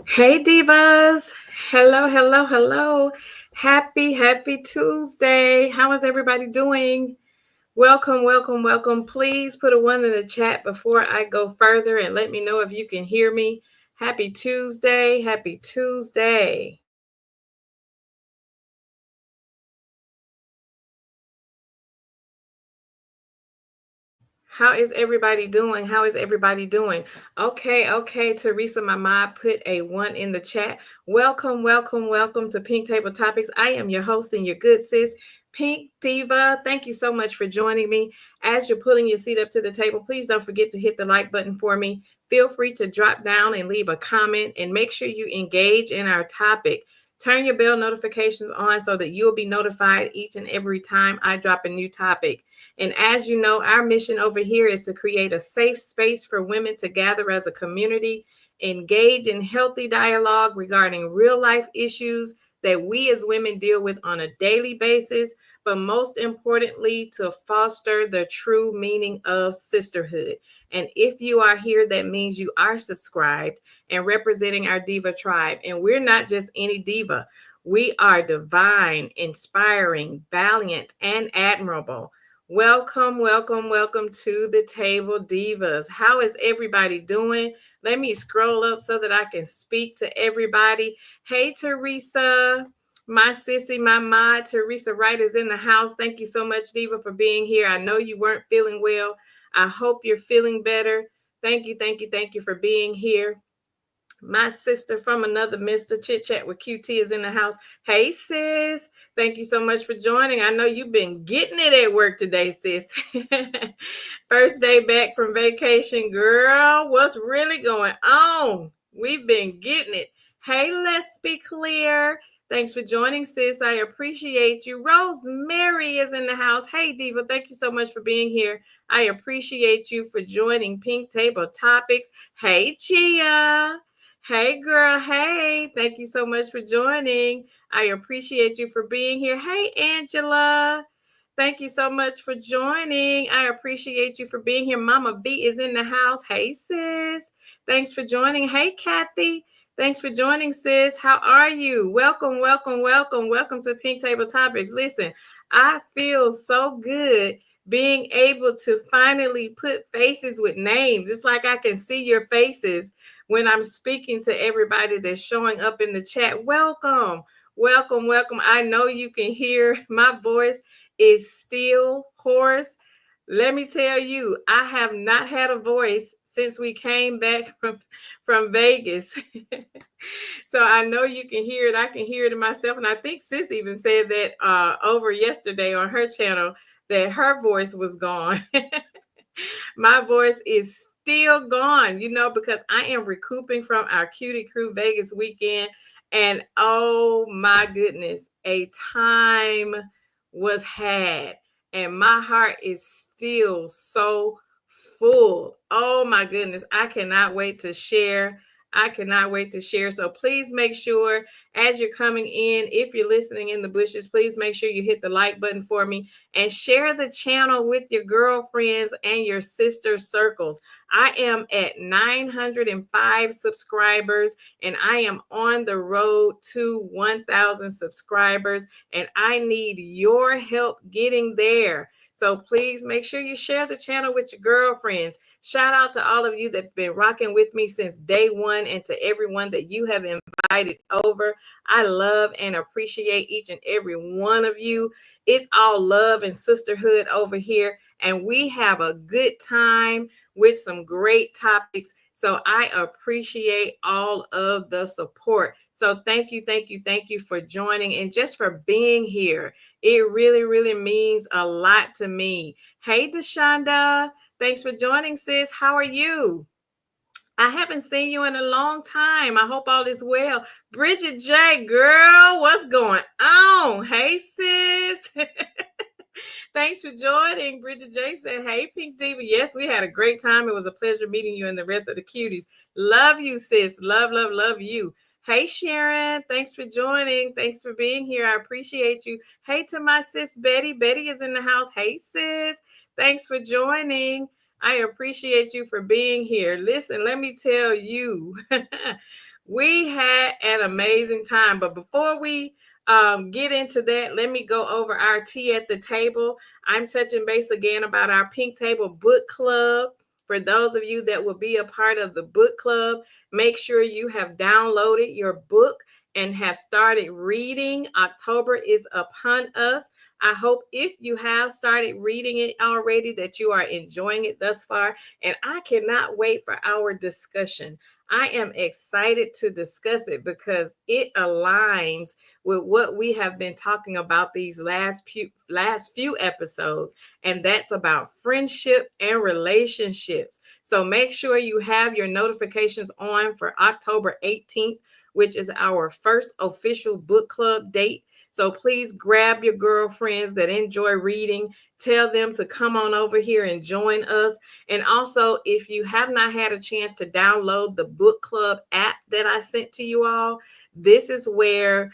Hey divas. Hello, hello, hello. Happy Tuesday. How is everybody doing? Welcome, welcome, welcome. Please put a one in the chat before I go further and let me know if you can hear me. Happy Tuesday. Happy Tuesday. How is everybody doing? How is everybody doing? Okay, Teresa, my mom put a one in the chat. Welcome, welcome, welcome to Pink Table Topics. I am your host and your good sis, Pink Diva. Thank you so much for joining me. As you're pulling your seat up to the table, please don't forget to hit the like button for me. Feel free to drop down and leave a comment and make sure you engage in our topic. Turn your bell notifications on so that you'll be notified each and every time I drop a new topic. And as you know, our mission over here is to create a safe space for women to gather as a community, engage in healthy dialogue regarding real life issues that we as women deal with on a daily basis, but most importantly, to foster the true meaning of sisterhood. And if you are here, that means you are subscribed and representing our Diva tribe. And we're not just any Diva, we are divine, inspiring, valiant, and admirable. Welcome, welcome, welcome to the table, divas. How is everybody doing? Let me scroll up so that I can speak to everybody. Hey, Teresa, my sissy, my mod, Teresa Wright is in the house. Thank you so much, Diva, for being here. I know you weren't feeling well. I hope you're feeling better. Thank you for being here. My sister from another Mr. Chit Chat with QT is in the house. Hey, sis. Thank you so much for joining. I know you've been getting it at work today, sis. First day back from vacation, girl. What's really going on? We've been getting it. Hey, let's be clear. Thanks for joining, sis. I appreciate you. Rosemary is in the house. Hey, Diva. Thank you so much for being here. I appreciate you for joining Pink Table Topics. Hey, Chia. Hey, girl. Hey, thank you so much for joining. I appreciate you for being here. Hey, Angela. Thank you so much for joining. I appreciate you for being here. Mama B is in the house. Hey, sis. Thanks for joining. Hey, Kathy. Thanks for joining, sis. How are you? Welcome, welcome, welcome. Welcome to Pink Table Topics. Listen, I feel so good being able to finally put faces with names. It's like I can see your faces when I'm speaking to everybody that's showing up in the chat. Welcome, welcome, welcome. I know you can hear my voice is still hoarse. Let me tell you, I have not had a voice since we came back from Vegas. So I know you can hear it. I can hear it in myself. And I think Sis even said that over yesterday on her channel that her voice was gone. My voice is still gone, because I am recouping from our Cutie Crew Vegas weekend. And oh my goodness, a time was had. And my heart is still so full. Oh my goodness, I cannot wait to share. I cannot wait to share. So please make sure as you're coming in, if you're listening in the bushes, please make sure you hit the like button for me and share the channel with your girlfriends and your sister circles. I am at 905 subscribers and I am on the road to 1,000 subscribers and I need your help getting there. So please make sure you share the channel with your girlfriends. Shout out to all of you that's been rocking with me since day one and to everyone that you have invited over. I love and appreciate each and every one of you. It's all love and sisterhood over here, and we have a good time with some great topics. So I appreciate all of the support. So thank you for joining and just for being here. It really, really means a lot to me. Hey, Deshonda. Thanks for joining, sis. How are you? I haven't seen you in a long time. I hope all is well. Bridget J, girl, what's going on? Hey, sis. Thanks for joining. Bridget J said, hey, Pink Diva. Yes, we had a great time. It was a pleasure meeting you and the rest of the cuties. Love you, sis. Love, love, love you. Hey, Sharon. Thanks for joining. Thanks for being here. I appreciate you. Hey, to my sis, Betty. Betty is in the house. Hey, sis. Thanks for joining. I appreciate you for being here. Listen, let me tell you, We had an amazing time. But before we get into that, let me go over our tea at the table. I'm touching base again about our Pink Table Book Club. For those of you that will be a part of the book club, make sure you have downloaded your book and have started reading. October is upon us. I hope if you have started reading it already that you are enjoying it thus far. And I cannot wait for our discussion. I am excited to discuss it because it aligns with what we have been talking about these last few episodes, and that's about friendship and relationships. So make sure you have your notifications on for October 18th, which is our first official book club date. So please grab your girlfriends that enjoy reading. Tell them to come on over here and join us. And also, if you have not had a chance to download the book club app that I sent to you all, this is where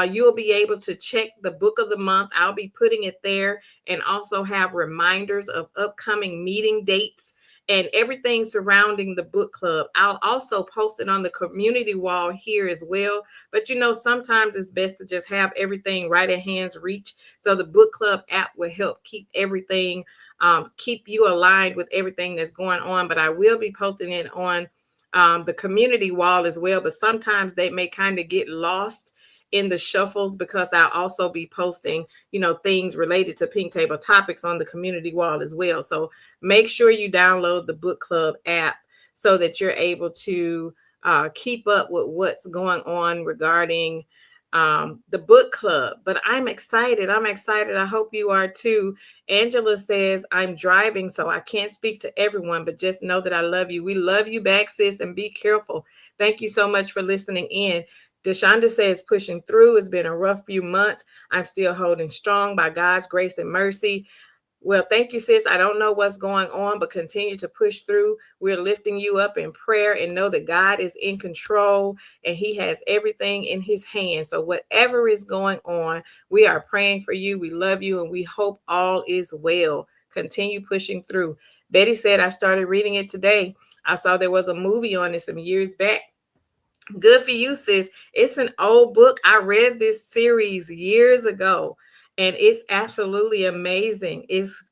you'll be able to check the book of the month. I'll be putting it there and also have reminders of upcoming meeting dates and everything surrounding the book club. I'll also post it on the community wall here as well. But sometimes it's best to just have everything right at hand's reach. So the book club app will help keep you aligned with everything that's going on. But I will be posting it on the community wall as well. But sometimes they may kind of get lost in the shuffles because I'll also be posting, things related to Pink Table Topics on the community wall as well. So make sure you download the book club app so that you're able to keep up with what's going on regarding the book club. But I'm excited. I'm excited. I hope you are too. Angela says, I'm driving, so I can't speak to everyone, but just know that I love you. We love you back, sis, and be careful. Thank you so much for listening in. Deshonda says, pushing through. It's been a rough few months. I'm still holding strong by God's grace and mercy. Well, thank you, sis. I don't know what's going on, but continue to push through. We're lifting you up in prayer and know that God is in control and He has everything in His hands. So, whatever is going on, we are praying for you. We love you and we hope all is well. Continue pushing through. Betty said, I started reading it today. I saw there was a movie on it some years back. Good for you, sis. It's an old book. I read this series years ago, and it's absolutely amazing. It's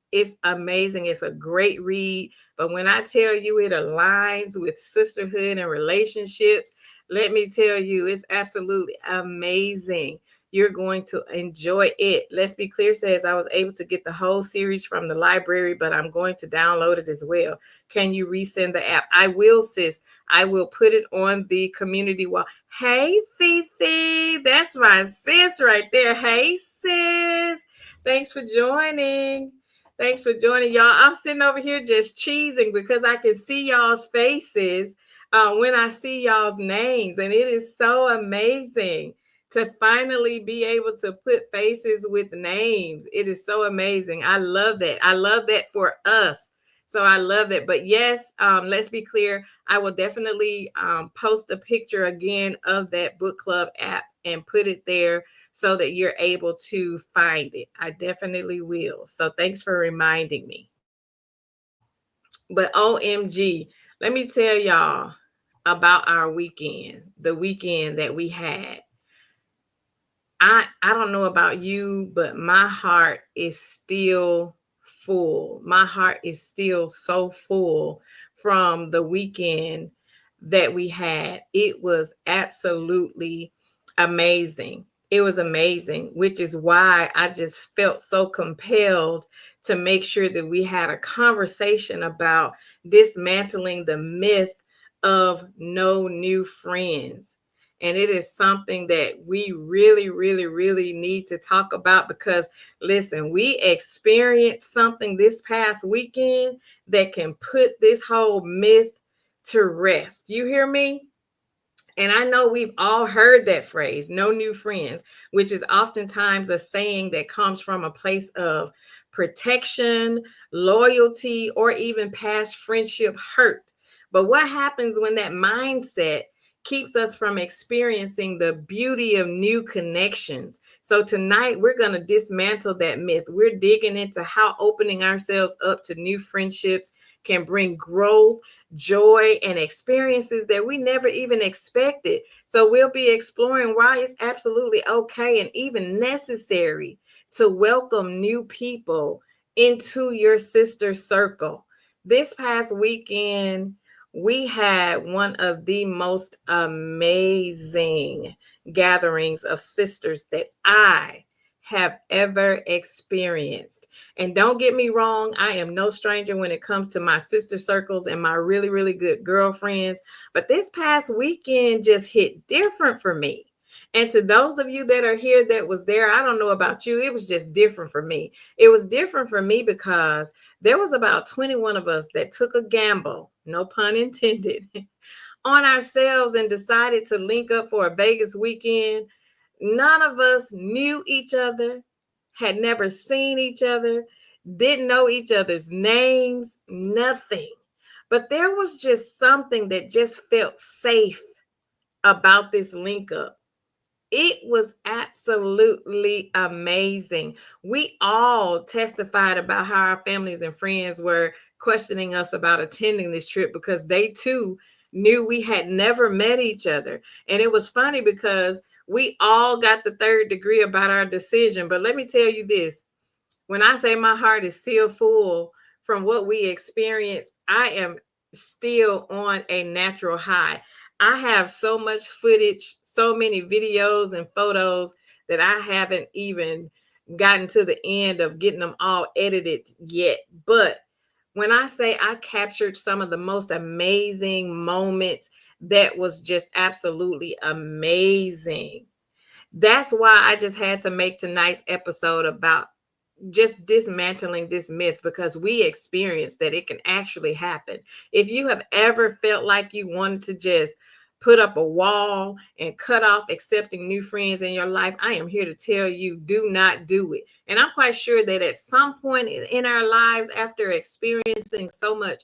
amazing. It's a great read. But when I tell you it aligns with sisterhood and relationships, let me tell you, it's absolutely amazing. You're going to enjoy it. Let's Be Clear says I was able to get the whole series from the library, but I'm going to download it as well. Can you resend the app? I will, sis. I will put it on the community wall. Hey, Fifi, that's my sis right there. Hey, sis. Thanks for joining. Thanks for joining, y'all. I'm sitting over here just cheesing because I can see y'all's faces when I see y'all's names. And it is so amazing to finally be able to put faces with names. It is so amazing. I love that. I love that for us. So I love that. But yes, let's be clear. I will definitely post a picture again of that book club app and put it there so that you're able to find it. I definitely will. So thanks for reminding me. But OMG, let me tell y'all about our weekend, the weekend that we had. I don't know about you, but my heart is still full. My heart is still so full from the weekend that we had. It was absolutely amazing. It was amazing, which is why I just felt so compelled to make sure that we had a conversation about dismantling the myth of no new friends. And it is something that we really, really, really need to talk about because, listen, we experienced something this past weekend that can put this whole myth to rest. You hear me? And I know we've all heard that phrase, no new friends, which is oftentimes a saying that comes from a place of protection, loyalty, or even past friendship hurt. But what happens when that mindset keeps us from experiencing the beauty of new connections? So tonight we're going to dismantle that myth. We're digging into how opening ourselves up to new friendships can bring growth, joy, and experiences that we never even expected. So we'll be exploring why it's absolutely okay and even necessary to welcome new people into your sister circle. This past weekend, we had one of the most amazing gatherings of sisters that I have ever experienced. And don't get me wrong, I am no stranger when it comes to my sister circles and my really, really good girlfriends. But this past weekend just hit different for me. And to those of you that are here that was there, I don't know about you, it was just different for me. It was different for me because there was about 21 of us that took a gamble, no pun intended, on ourselves and decided to link up for a Vegas weekend. None of us knew each other, had never seen each other, didn't know each other's names, nothing. But there was just something that just felt safe about this link up. It was absolutely amazing. We all testified about how our families and friends were questioning us about attending this trip because they too knew we had never met each other. And it was funny because we all got the third degree about our decision. But let me tell you this, when I say my heart is still full from what we experienced, I am still on a natural high. I have so much footage, so many videos and photos that I haven't even gotten to the end of getting them all edited yet. But when I say I captured some of the most amazing moments, that was just absolutely amazing. That's why I just had to make tonight's episode about just dismantling this myth because we experienced that it can actually happen. If you have ever felt like you wanted to just put up a wall and cut off accepting new friends in your life, I am here to tell you, do not do it. And I'm quite sure that at some point in our lives, after experiencing so much,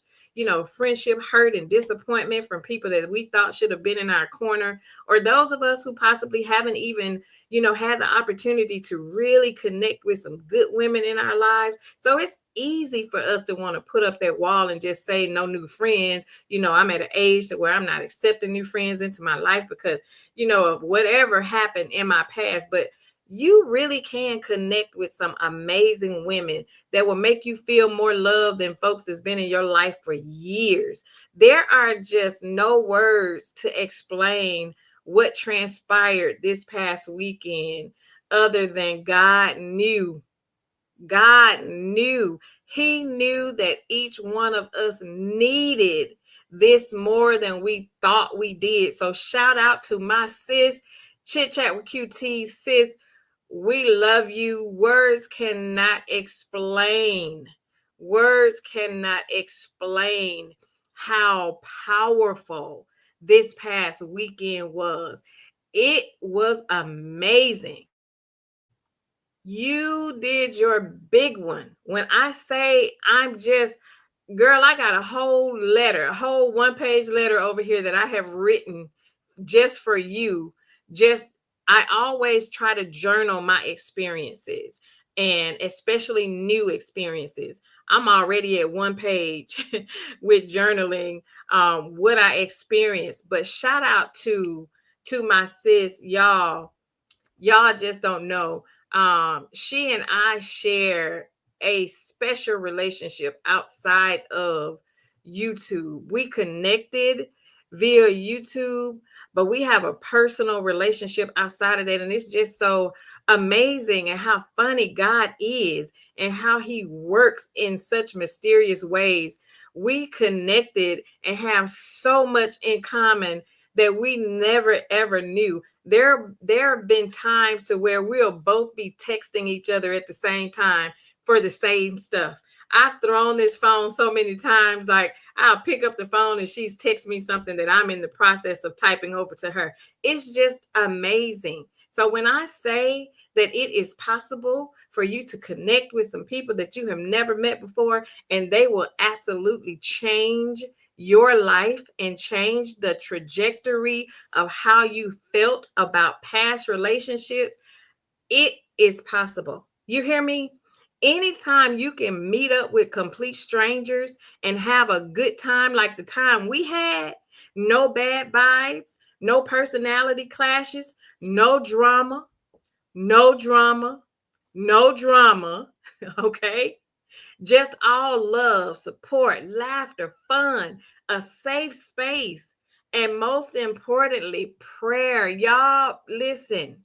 friendship hurt and disappointment from people that we thought should have been in our corner, or those of us who possibly haven't even had the opportunity to really connect with some good women in our lives. So it's easy for us to want to put up that wall and just say no new friends. I'm at an age to where I'm not accepting new friends into my life because, of whatever happened in my past. But you really can connect with some amazing women that will make you feel more love than folks that's been in your life for years. There are just no words to explain what transpired this past weekend other than God knew. God knew. He knew that each one of us needed this more than we thought we did. So shout out to my sis, Chit Chat with QT, sis. We love you. Words cannot explain. Words cannot explain how powerful this past weekend was. It was amazing. You did your big one. When I say I'm just, girl, I got a whole letter, a whole one-page letter over here that I have written just for you. Just, I always try to journal my experiences and especially new experiences. I'm already at one page with journaling what I experienced. But shout out to my sis, y'all just don't know. She and I share a special relationship outside of YouTube. We connected via YouTube, but we have a personal relationship outside of that. And it's just so amazing and how funny God is and how he works in such mysterious ways. We connected and have so much in common that we never ever knew. There have been times to where we'll both be texting each other at the same time for the same stuff. I've thrown this phone so many times, like I'll pick up the phone and she's text me something that I'm in the process of typing over to her. It's just amazing. So when I say that it is possible for you to connect with some people that you have never met before, and they will absolutely change your life and change the trajectory of how you felt about past relationships, it is possible. You hear me? Anytime you can meet up with complete strangers and have a good time like the time we had, no bad vibes, no personality clashes, no drama, no drama, no drama, okay? Just all love, support, laughter, fun, a safe space, and most importantly, prayer. Y'all, listen,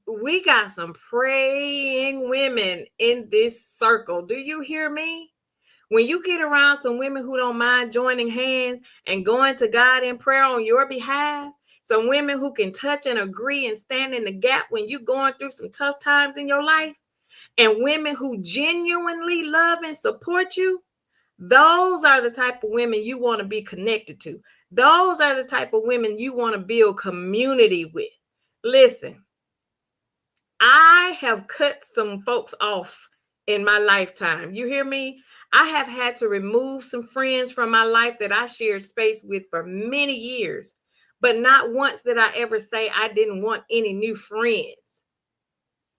we got some praying women in this circle. Do you hear me? When you get around some women who don't mind joining hands and going to God in prayer on your behalf, some women who can touch and agree and stand in the gap when you're going through some tough times in your life, and women who genuinely love and support you, those are the type of women you want to be connected to. Those are the type of women you want to build community with. Listen, I have cut some folks off in my lifetime. You hear me? I have had to remove some friends from my life that I shared space with for many years, but not once did I ever say I didn't want any new friends.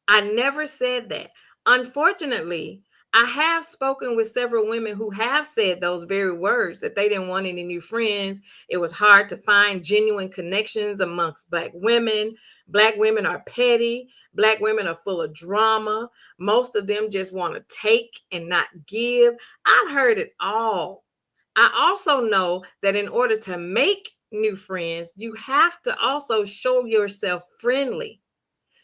I never said that. Unfortunately, I have spoken with several women who have said those very words, that they didn't want any new friends. It was hard to find genuine connections amongst Black women. Black women are petty. Black women are full of drama. Most of them just want to take and not give. I've heard it all. I also know that in order to make new friends, you have to also show yourself friendly.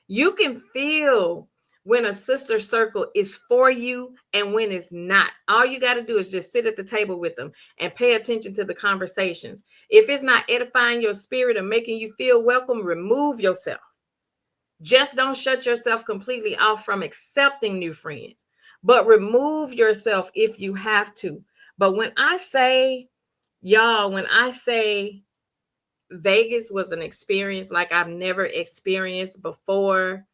You can feel when a sister circle is for you and when it's not. All you got to do is just sit at the table with them and pay attention to the conversations. If it's not edifying your spirit or making you feel welcome, remove yourself. Just don't shut yourself completely off from accepting new friends, but remove yourself if you have to. But when I say, y'all, when I say Vegas was an experience like I've never experienced before,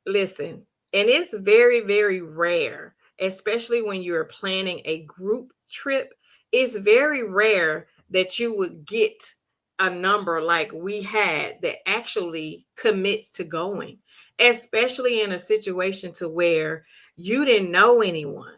listen, and it's very, very rare, especially when you're planning a group trip. It's very rare that you would get a number like we had that actually commits to going, especially in a situation to where you didn't know anyone.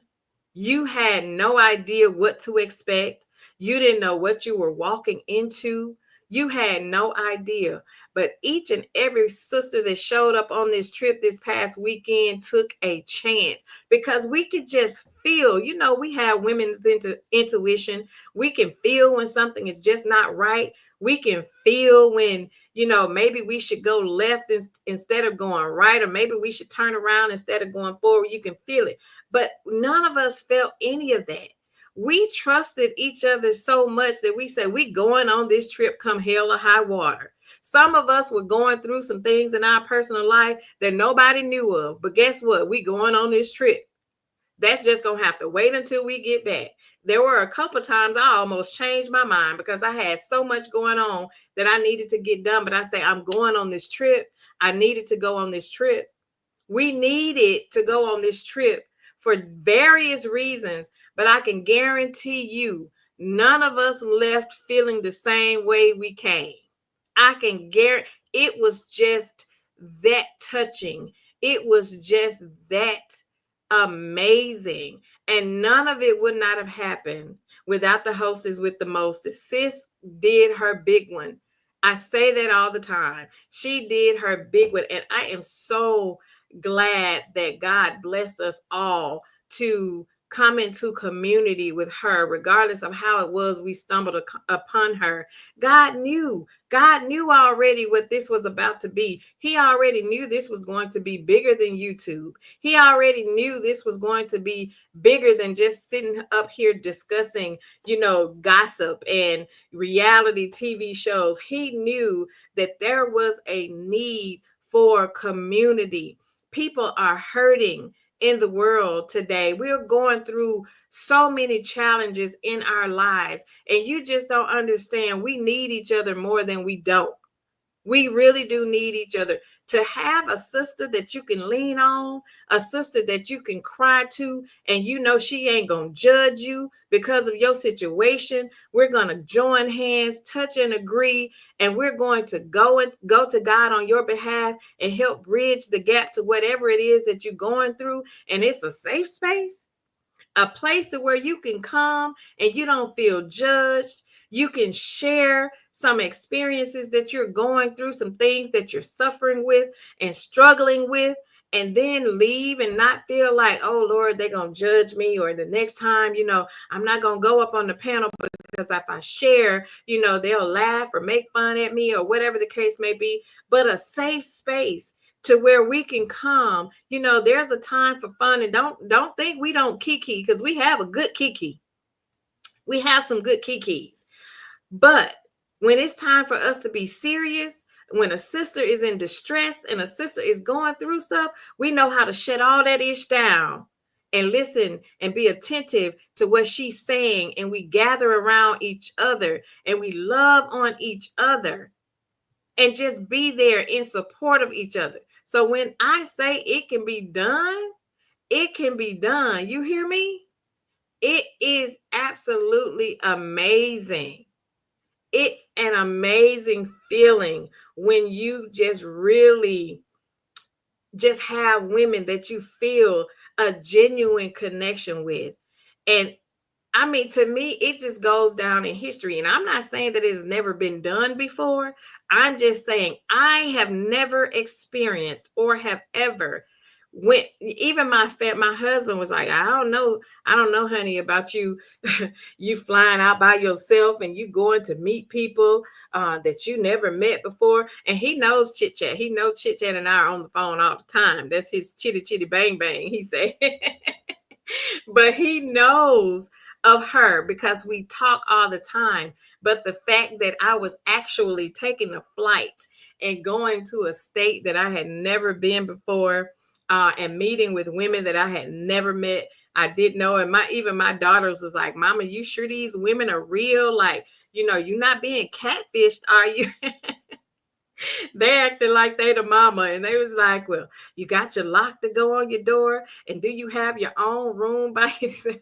You had no idea what to expect. You didn't know what you were walking into. You had no idea. But each and every sister that showed up on this trip this past weekend took a chance because we could just feel, we have women's intuition. We can feel when something is just not right. We can feel when, maybe we should go left instead of going right, or maybe we should turn around instead of going forward. You can feel it. But none of us felt any of that. We trusted each other so much that we said, we going on this trip come hell or high water. Some of us were going through some things in our personal life that nobody knew of. But guess what? We going on this trip. That's just going to have to wait until we get back. There were a couple times I almost changed my mind because I had so much going on that I needed to get done. But I say, I'm going on this trip. I needed to go on this trip. We needed to go on this trip for various reasons, but I can guarantee you, none of us left feeling the same way we came. I can guarantee it was just that touching. It was just that amazing. And none of it would not have happened without the hostess with the mostest. Sis did her big one. I say that all the time. She did her big one. And I am so glad that God blessed us all to come into community with her, regardless of how it was we stumbled upon her. God knew already what this was about to be. He already knew this was going to be bigger than YouTube. He already knew this was going to be bigger than just sitting up here discussing, gossip and reality TV shows. He knew that there was a need for community. People are hurting in the world today. We're going through so many challenges in our lives, and you just don't understand. We need each other more than we don't. We really do need each other. To have a sister that you can lean on, a sister that you can cry to, and you know she ain't gonna judge you because of your situation. We're gonna join hands, touch and agree, and we're going to go to God on your behalf and help bridge the gap to whatever it is that you're going through. And it's a safe space, a place to where you can come and you don't feel judged. You can share some experiences that you're going through, some things that you're suffering with and struggling with, and then leave and not feel like, oh Lord, they're going to judge me. Or the next time, I'm not going to go up on the panel because if I share, they'll laugh or make fun at me or whatever the case may be. But a safe space to where we can come. There's a time for fun, and don't think we don't kiki, because we have a good kiki. We have some good kikis. But when it's time for us to be serious, when a sister is in distress and a sister is going through stuff, we know how to shut all that ish down and listen and be attentive to what she's saying. And we gather around each other and we love on each other and just be there in support of each other. So when I say it can be done, it can be done. You hear me? It is absolutely amazing. It's an amazing feeling when you just really just have women that you feel a genuine connection with. And I mean, to me, it just goes down in history. And I'm not saying that it's never been done before. I'm just saying I have never experienced or have ever went. Even my husband was like, I don't know, honey, about you, you flying out by yourself and you going to meet people that you never met before. And he knows chit chat. He knows chit chat and I are on the phone all the time. That's his chitty chitty bang bang. He said. But he knows of her because we talk all the time. But the fact that I was actually taking a flight and going to a state that I had never been before, and meeting with women that I had never met, I didn't know. And even my daughters was like, Mama, you sure these women are real? Like, you're not being catfished, are you? They acted like they the mama, and they was like, well, you got your lock to go on your door, and do you have your own room by yourself?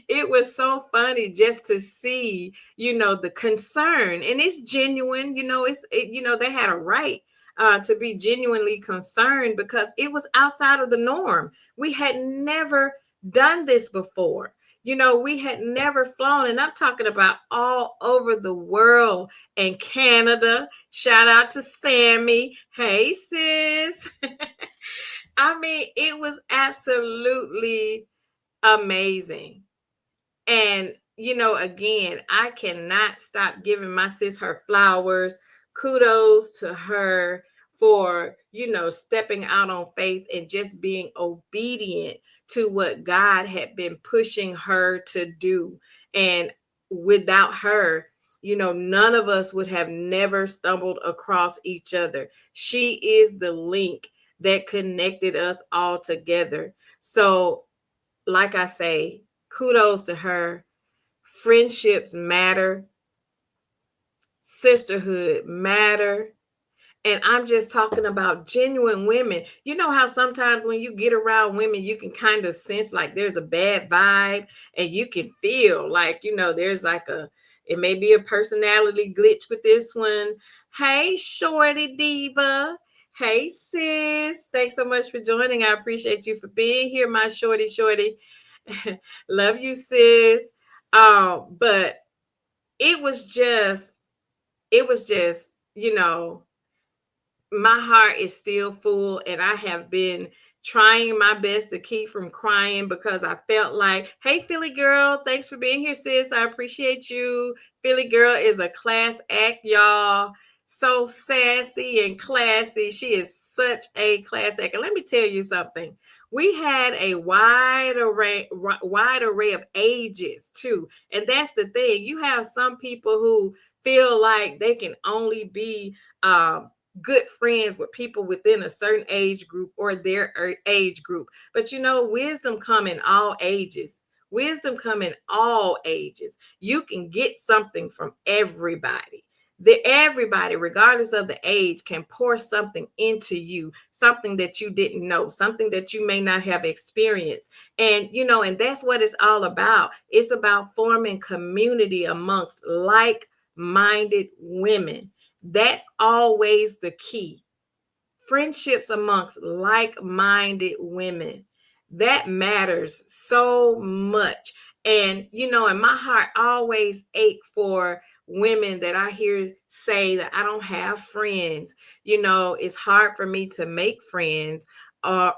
It was so funny just to see, the concern, and it's genuine. They had a right to be genuinely concerned because it was outside of the norm. We had never done this before. We had never flown, and I'm talking about all over the world and Canada. Shout out to Sammy. Hey, sis. I mean, it was absolutely amazing. And, again, I cannot stop giving my sis her flowers. Kudos to her for, stepping out on faith and just being obedient to what God had been pushing her to do. And without her, none of us would have never stumbled across each other. She is the link that connected us all together. So, like I say, kudos to her. Friendships matter. Sisterhood matter. And I'm just talking about genuine women. You know how sometimes when you get around women, you can kind of sense like there's a bad vibe, and you can feel like, there's like it may be a personality glitch with this one. Hey, Shorty Diva. Hey, sis. Thanks so much for joining. I appreciate you for being here, my shorty. Love you, sis. But it was just, it was just, my heart is still full, and I have been trying my best to keep from crying because I felt like, hey, Philly girl, thanks for being here, sis. I appreciate you. Philly girl is a class act, y'all. So sassy and classy. She is such a class act. And let me tell you something. We had a wide array of ages too. And that's the thing. You have some people who feel like they can only be good friends with people within a certain age group or their age group. But wisdom come in all ages. Wisdom come in all ages. You can get something from everybody. Everybody, regardless of the age, can pour something into you, something that you didn't know, something that you may not have experienced. And that's what it's all about. It's about forming community amongst like-minded women. That's always the key. Friendships amongst like-minded women, that matters so much. And my heart always ache for women that I hear say that I don't have friends. It's hard for me to make friends, or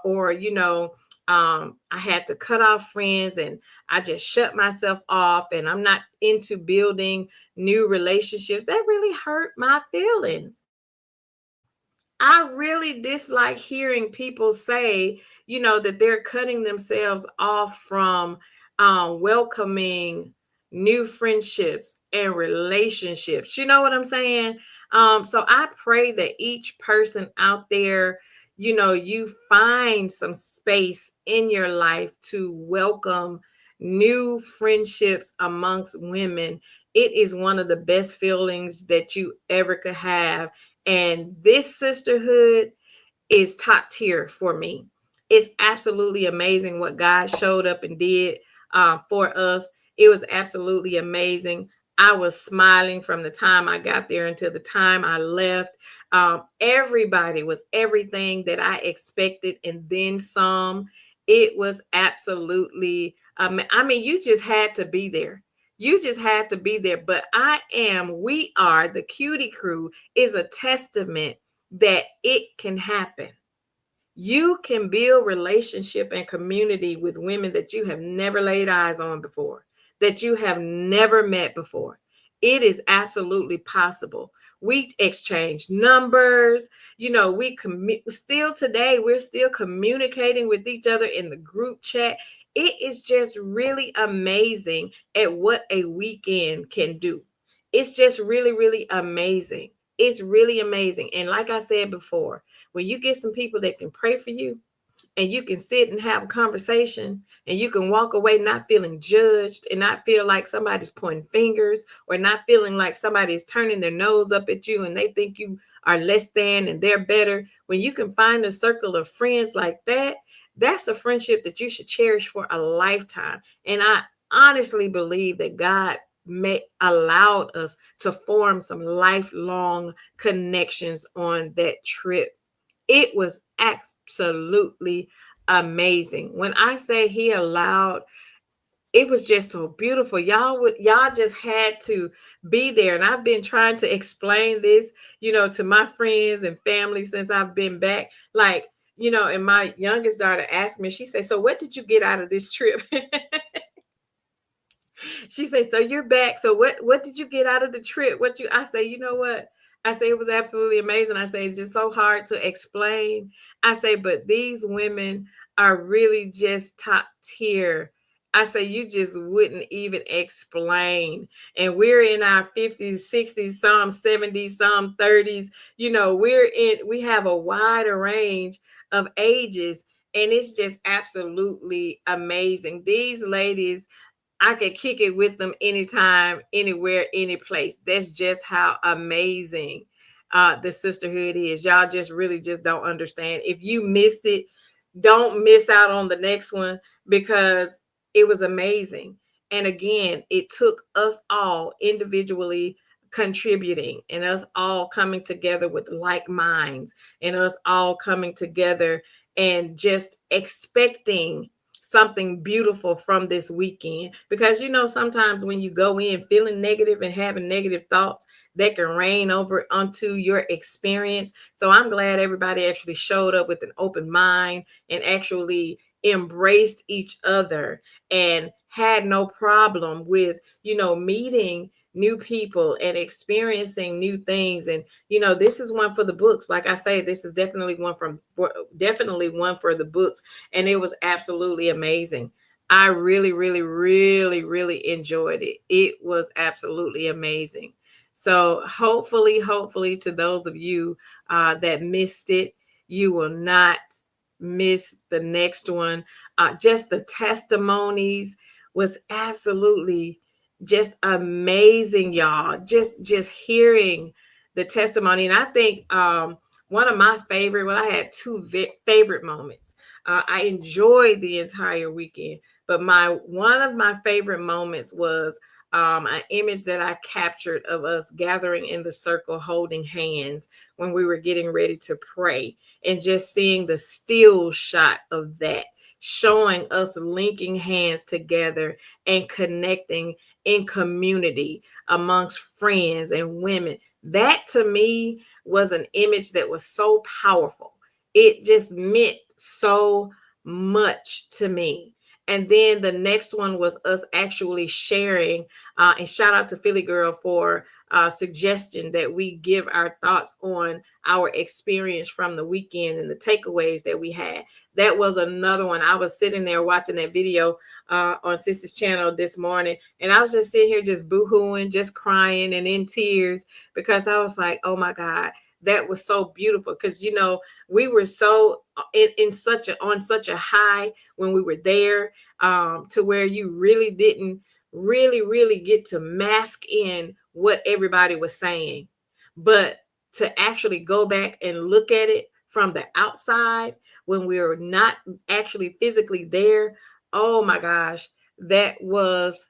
I had to cut off friends and I just shut myself off, and I'm not into building new relationships. That really hurt my feelings. I really dislike hearing people say, that they're cutting themselves off from welcoming new friendships and relationships. You know what I'm saying? So I pray that each person out there, you find some space in your life to welcome new friendships amongst women. It is one of the best feelings that you ever could have, and this sisterhood is top tier for me. It's absolutely amazing what God showed up and did for us. It was absolutely amazing. I was smiling from the time I got there until the time I left. Everybody was everything that I expected and then some. It was absolutely, I mean, you just had to be there. You just had to be there. But we are, the cutie crew is a testament that it can happen. You can build relationship and community with women that you have never laid eyes on before, that you have never met before. It is absolutely possible. We exchange numbers. Still today, we're still communicating with each other in the group chat. It is just really amazing at what a weekend can do. It's just really, really amazing. It's really amazing. And like I said before, when you get some people that can pray for you, and you can sit and have a conversation, and you can walk away not feeling judged and not feel like somebody's pointing fingers, or not feeling like somebody's turning their nose up at you and they think you are less than and they're better. When you can find a circle of friends like that, that's a friendship that you should cherish for a lifetime. And I honestly believe that God may allowed us to form some lifelong connections on that trip. It was absolutely amazing. When I say he allowed, it was just so beautiful. Y'all just had to be there. And I've been trying to explain this, to my friends and family since I've been back. And my youngest daughter asked me, she said, "So what did you get out of this trip?" She said, "So you're back. So what did you get out of the trip? I say, you know what? I say it was absolutely amazing. I say it's just so hard to explain. I say, but these women are really just top tier. I say you just wouldn't even explain. And we're in our 50s, 60s, some 70s, some 30s. We have a wider range of ages, and it's just absolutely amazing. These ladies, I could kick it with them anytime, anywhere, any place. That's just how amazing the sisterhood is. Y'all just really just don't understand. If you missed it, don't miss out on the next one, because it was amazing. And again, it took us all individually contributing, and us all coming together with like minds, and us all coming together and just expecting something beautiful from this weekend. Because sometimes when you go in feeling negative and having negative thoughts, that can rain over onto your experience. So I'm glad everybody actually showed up with an open mind and actually embraced each other and had no problem with meeting new people and experiencing new things. And this is one for the books. Like I say, this is definitely one for the books. And it was absolutely amazing. I really, really, really, really enjoyed it. It was absolutely amazing. So hopefully, to those of you that missed it, you will not miss the next one. Just the testimonies was absolutely just amazing, y'all. Just hearing the testimony. And I think one of my favorite, well, I had two favorite moments. I enjoyed the entire weekend, but my one of my favorite moments was an image that I captured of us gathering in the circle holding hands when we were getting ready to pray, and just seeing the still shot of that, showing us linking hands together and connecting in community amongst friends and women. That to me was an image that was so powerful. It just meant so much to me. And then the next one was us actually sharing, and shout out to Philly Girl for suggestion that we give our thoughts on our experience from the weekend and the takeaways that we had. That was another one. I was sitting there watching that video on Sister's channel this morning, and I was just sitting here just boohooing, just crying and in tears, because I was like, oh my God, that was so beautiful. Because we were so in such a on such a high when we were there, to where you really didn't really get to mask in what everybody was saying, but to actually go back and look at it from the outside when we were not actually physically there. Oh my gosh, that was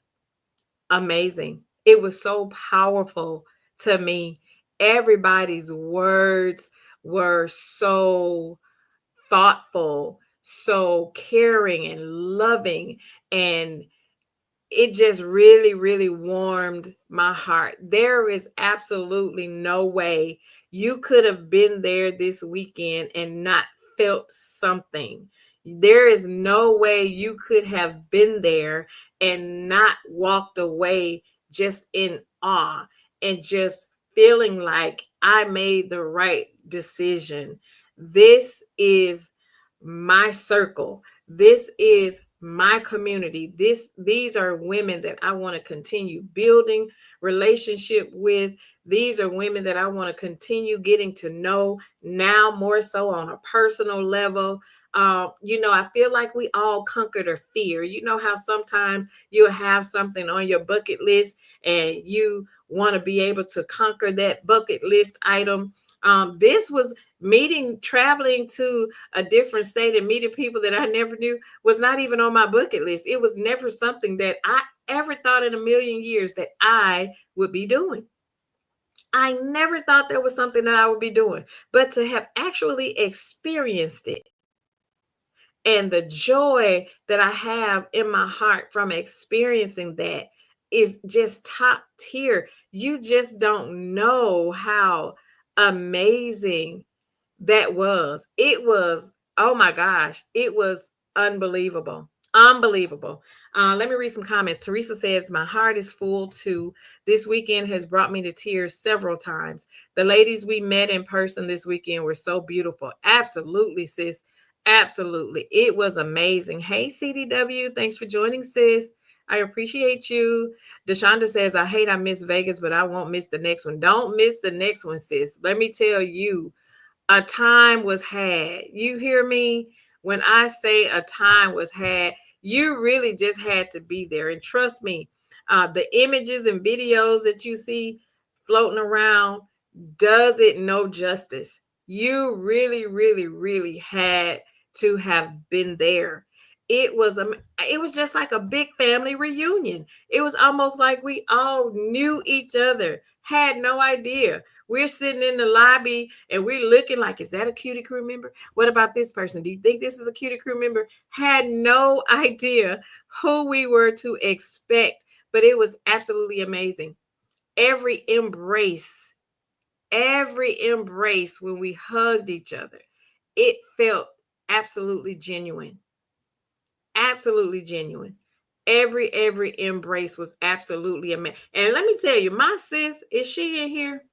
amazing. It was so powerful to me. Everybody's words were so thoughtful, so caring and loving, and it just really warmed my heart. There is absolutely no way you could have been there this weekend and not felt something. There is no way you could have been there and not walked away just in awe and just feeling like I made the right decision. This is my circle. This is my community. These are women that I want to continue building relationship with. These are women that I want to continue getting to know now, more so on a personal level. I feel like we all conquered a fear. You know how sometimes you'll have something on your bucket list and you want to be able to conquer that bucket list item. This was traveling to a different state and meeting people that I never knew was not even on my bucket list. It was never something that I ever thought in a million years that I would be doing. I never thought there was something that I would be doing, but to have actually experienced it, and the joy that I have in my heart from experiencing that is just top tier. You just don't know how amazing that was. It was, oh my gosh, it was unbelievable. Unbelievable. Let me read some comments. Teresa says, my heart is full too. This weekend has brought me to tears several times. The ladies we met in person this weekend were so beautiful. Absolutely, sis. Absolutely. It was amazing. Hey, CDW. Thanks for joining, sis. I appreciate you. Deshonda says, I miss Vegas, but I won't miss the next one. Don't miss the next one, sis. Let me tell you, a time was had. You hear me? When I say a time was had, you really just had to be there. And trust me, the images and videos that you see floating around does it no justice. You really had to have been there. It was just like a big family reunion. It was almost like we all knew each other, had no idea. We're sitting in the lobby and we're looking like, is that a cutie crew member? What about this person? Do you think this is a cutie crew member? Had no idea who we were to expect, but it was absolutely amazing. Every embrace, every embrace when we hugged each other, it felt absolutely genuine. Absolutely genuine. Every embrace was absolutely amazing. And let me tell you, my sis, is she in here?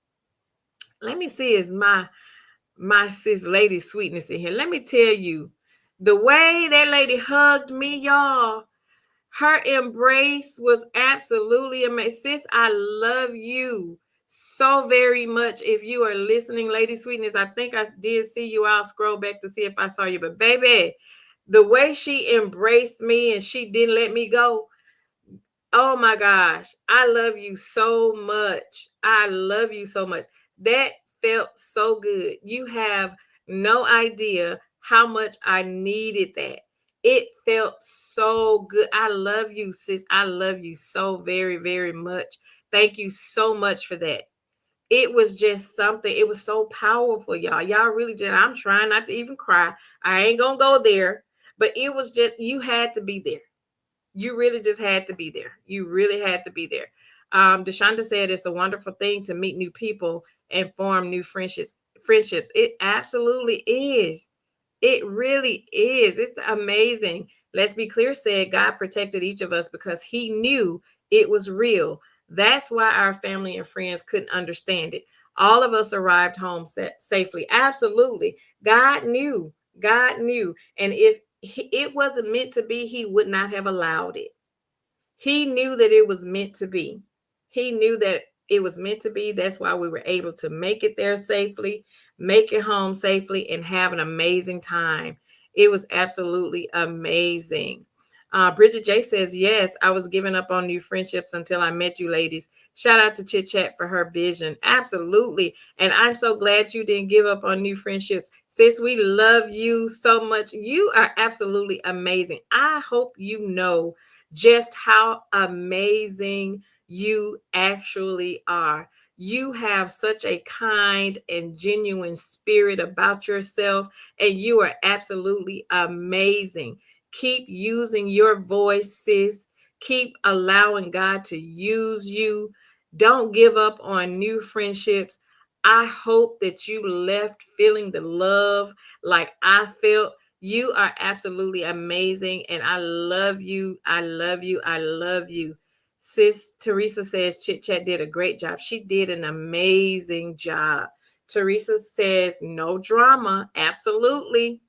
Let me see, is my sis Lady Sweetness in here. Let me tell you, the way that lady hugged me, y'all, her embrace was absolutely amazing. Sis, I love you so very much. If you are listening, Lady Sweetness, I think I did see you. I'll scroll back to see if I saw you. But baby, the way she embraced me and she didn't let me go, Oh my gosh. I love you so much. I love you so much. That felt so good. You have no idea how much I needed that. It felt so good. I love you, sis. I love you so very, very much. Thank you so much for that. It was just something. It was so powerful, y'all. Y'all really did. I'm trying not to even cry. I ain't gonna go there, but it was just, you had to be there. You really just had to be there. You really had to be there. Deshonda said it's a wonderful thing to meet new people and form new friendships. Friendships. It absolutely is. It really is. It's amazing. Let's be clear, said God protected each of us because he knew it was real. That's why our family and friends couldn't understand it. All of us arrived home safely. Absolutely. God knew. God knew. And if it wasn't meant to be, he would not have allowed it. He knew that it was meant to be. He knew that it was meant to be. That's why we were able to make it there safely, make it home safely, and have an amazing time. It was absolutely amazing. Bridget J says, yes, I was giving up on new friendships until I met you ladies. Shout out to Chit Chat for her vision. Absolutely. And I'm so glad you didn't give up on new friendships. Sis, we love you so much. You are absolutely amazing. I hope you know just how amazing you actually are. You have such a kind and genuine spirit about yourself, and you are absolutely amazing. Keep using your voice, sis. Keep allowing God to use you. Don't give up on new friendships. I hope that you left feeling the love like I felt. You are absolutely amazing, and I love you. I love you. I love you. Sis Teresa says Chit Chat did a great job. She did an amazing job. Teresa says no drama. Absolutely.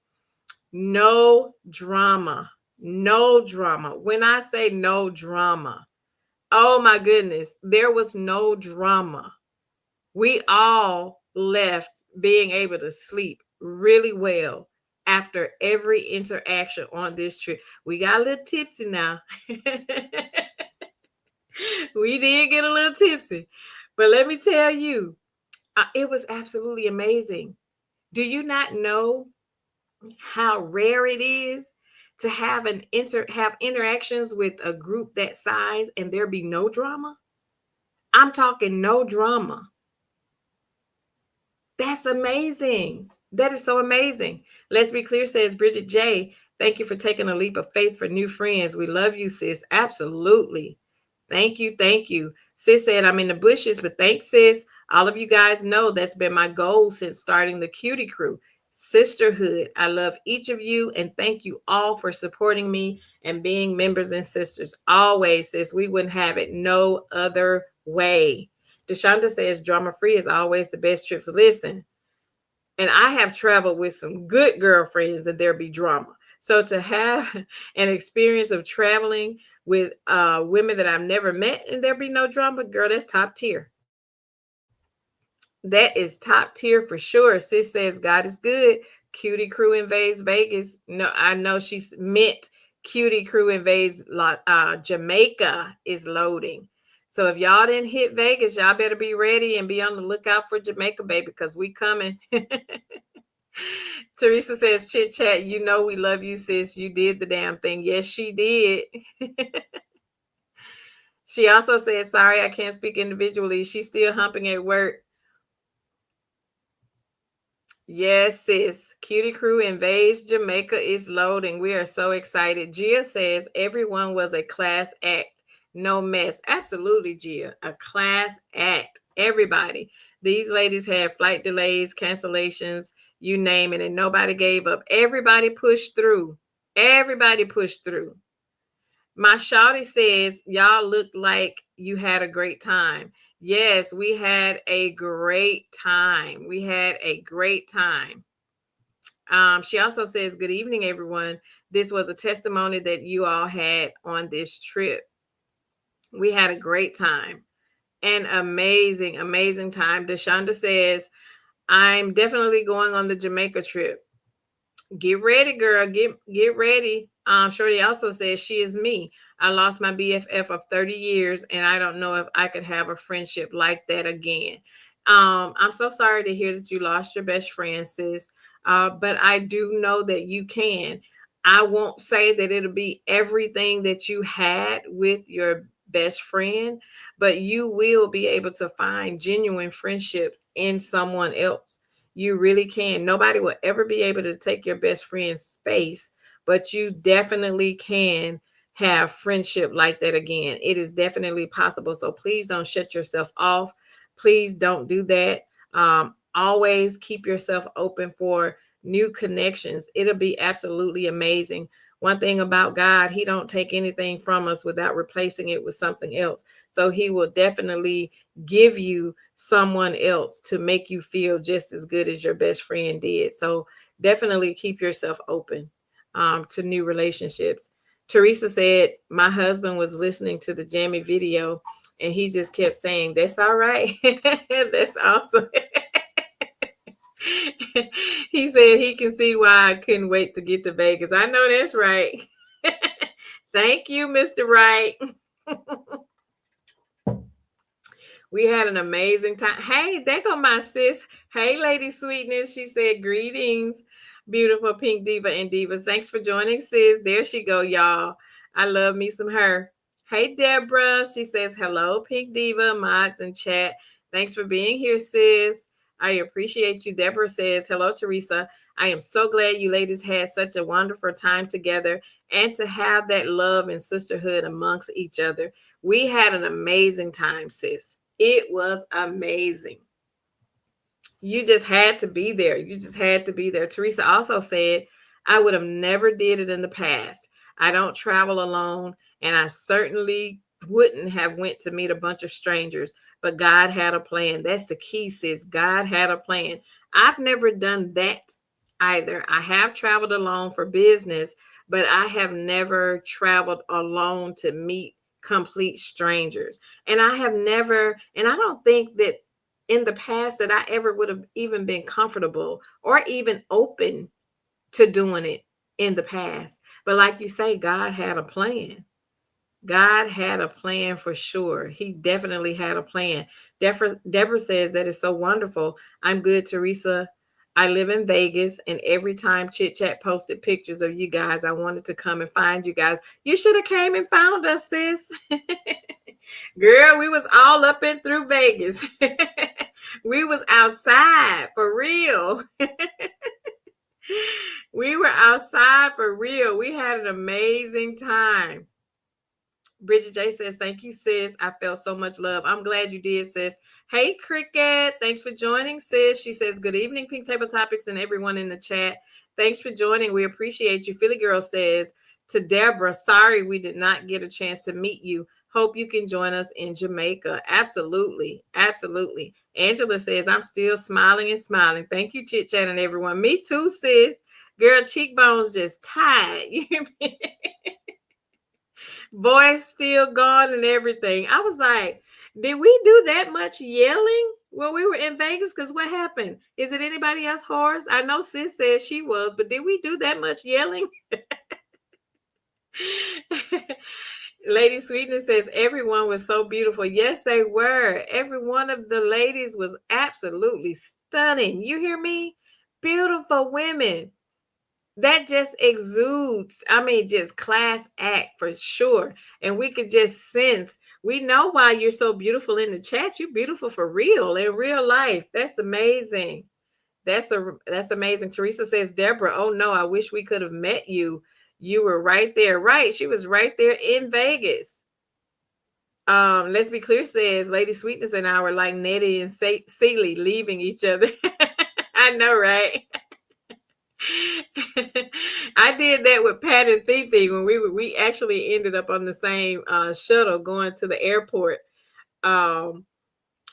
No drama. No drama. When I say no drama, oh my goodness, there was no drama. We all left being able to sleep really well after every interaction on this trip. We got a little tipsy now. We did get a little tipsy. But let me tell you, it was absolutely amazing. Do you not know how rare it is to have have interactions with a group that size and there be no drama? I'm talking no drama. That's amazing. That is so amazing. Let's be clear, says Bridget J. Thank you for taking a leap of faith for new friends. We love you, sis. Absolutely. Thank you. Thank you. Sis said, I'm in the bushes, but thanks, sis. All of you guys know that's been my goal since starting the Cutie Crew. Sisterhood. I love each of you and thank you all for supporting me and being members and sisters. Always, sis. We wouldn't have it no other way. Deshonda says drama free is always the best trips. Listen, and I have traveled with some good girlfriends and there be drama. So to have an experience of traveling with women that I've never met and there be no drama, girl, that's top tier. That is top tier for sure. Sis says God is good. Cutie Crew invades Vegas. No, I know she's meant Cutie Crew invades Jamaica is loading. So if y'all didn't hit Vegas, y'all better be ready and be on the lookout for Jamaica, baby, because we coming. Teresa says, Chit Chat, you know we love you, sis. You did the damn thing. Yes, she did. She also said, sorry, I can't speak individually. She's still humping at work. Yes, sis. Cutie Crew invades Jamaica is loading. We are so excited. Gia says everyone was a class act. No mess. Absolutely, Gia. A class act. Everybody. These ladies had flight delays, cancellations, you name it, and nobody gave up. Everybody pushed through. Everybody pushed through. My shawty says, y'all look like you had a great time. Yes, we had a great time. We had a great time. She also says, good evening, everyone. This was a testimony that you all had on this trip. We had a great time. An amazing, amazing time. Deshonda says, I'm definitely going on the Jamaica trip. Get ready, girl. Get ready. Shorty also says she is me. I lost my BFF of 30 years, and I don't know if I could have a friendship like that again. I'm so sorry to hear that you lost your best friend, sis. But I do know that you can. I won't say that it'll be everything that you had with your best friend, but you will be able to find genuine friendship in someone else. You really can. Nobody will ever be able to take your best friend's space, but you definitely can have friendship like that again. It is definitely possible. So please don't shut yourself off. Please don't do that. Always keep yourself open for new connections. It'll be absolutely amazing. One thing about God, he don't take anything from us without replacing it with something else. So he will definitely give you someone else to make you feel just as good as your best friend did. So definitely keep yourself open to new relationships. Teresa said, my husband was listening to the Jamie video and he just kept saying, that's all right. That's awesome. He said he can see why I couldn't wait to get to Vegas. I know that's right. Thank you, Mr. Wright. We had an amazing time. Hey, there go my sis. Hey, Lady Sweetness. She said, greetings, beautiful Pink Diva and Divas. Thanks for joining, sis. There she go, y'all. I love me some her. Hey, Deborah. She says, hello, Pink Diva, mods and chat. Thanks for being here, sis. I appreciate you. Deborah says, hello, Teresa. I am so glad you ladies had such a wonderful time together and to have that love and sisterhood amongst each other. We had an amazing time, sis. It was amazing. You just had to be there. You just had to be there. Teresa also said, I would have never did it in the past. I don't travel alone, and I certainly wouldn't have went to meet a bunch of strangers, but God had a plan. That's the key, sis. God had a plan. I've never done that either. I have traveled alone for business, but I have never traveled alone to meet complete strangers. And I have never, and I don't think that in the past that I ever would have even been comfortable or even open to doing it in the past. But like you say, God had a plan. God had a plan for sure. He definitely had a plan. Deborah says that is so wonderful. I'm good, Teresa. I live in Vegas, and every time Chit Chat posted pictures of you guys, I wanted to come and find you guys. You should have came and found us, sis. Girl, we was all up and through Vegas. We was outside for real. We were outside for real. We had an amazing time. Bridget J says, thank you, sis. I felt so much love. I'm glad you did, sis. Hey, Cricket. Thanks for joining, sis. She says, good evening, Pink Table Topics, and everyone in the chat. Thanks for joining. We appreciate you. Philly Girl says, to Deborah, sorry we did not get a chance to meet you. Hope you can join us in Jamaica. Absolutely. Absolutely. Angela says, I'm still smiling and smiling. Thank you, Chit Chat and everyone. Me too, sis. Girl, cheekbones just tied. You hear me? Voice still gone and everything. I was like, did we do that much yelling when we were in Vegas? Because what happened? Is it anybody else hoarse? I know sis said she was, but did we do that much yelling? Lady Sweetness says everyone was so beautiful. Yes, they were. Every one of the ladies was absolutely stunning. You hear me? Beautiful women. That just exudes, I mean, just class act for sure. And we could just sense, we know why you're so beautiful in the chat. You're beautiful for real, in real life. That's amazing. That's amazing. Teresa says, Deborah, oh no, I wish we could have met you. You were right there. Right. She was right there in Vegas. Let's Be Clear says Lady Sweetness and I were like Nettie and Celie leaving each other. I know, right? I did that with Pat and Titi when we actually ended up on the same shuttle going to the airport. Um,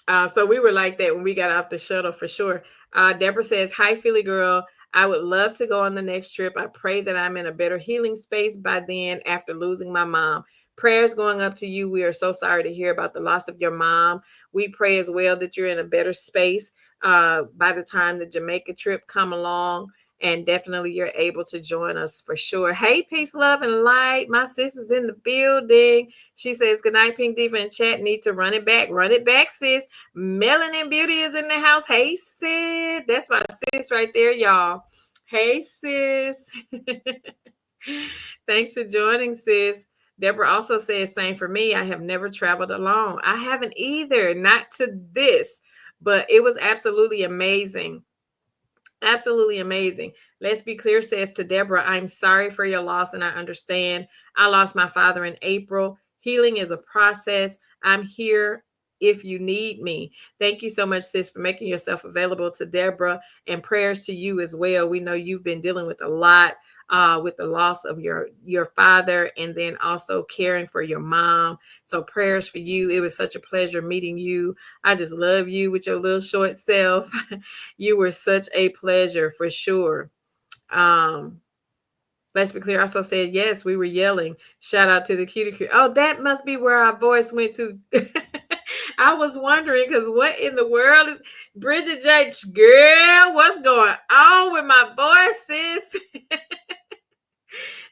so we were like that when we got off the shuttle for sure. Deborah says, hi, Philly girl. I would love to go on the next trip. I pray that I'm in a better healing space by then after losing my mom. Prayers going up to you. We are so sorry to hear about the loss of your mom. We pray as well that you're in a better space by the time the Jamaica trip come along. and definitely you're able to join us for sure. Hey, peace, love, and light. My sis is in the building. She says, good night, Pink Diva in chat. Need to run it back. Run it back, sis. Melanin Beauty is in the house. Hey, sis. That's my sis right there, y'all. Hey, sis. Thanks for joining, sis. Deborah also says, same for me. I have never traveled alone. I haven't either, not to this, but it was absolutely amazing. Absolutely amazing. Let's be clear, says to Deborah, I'm sorry for your loss and I understand. I lost my father in April. Healing is a process. I'm here if you need me. Thank you so much, sis, for making yourself available to Deborah, and prayers to you as well. We know you've been dealing with a lot with the loss of your father, and then also caring for your mom. So prayers for you. It was such a pleasure meeting you. I just love you with your little short self. You were such a pleasure for sure. Let's be clear. Also said, yes, we were yelling. Shout out to the cutie crew. Oh, that must be where our voice went to. I was wondering, because what in the world is Bridget J? Girl, what's going on with my voice, sis?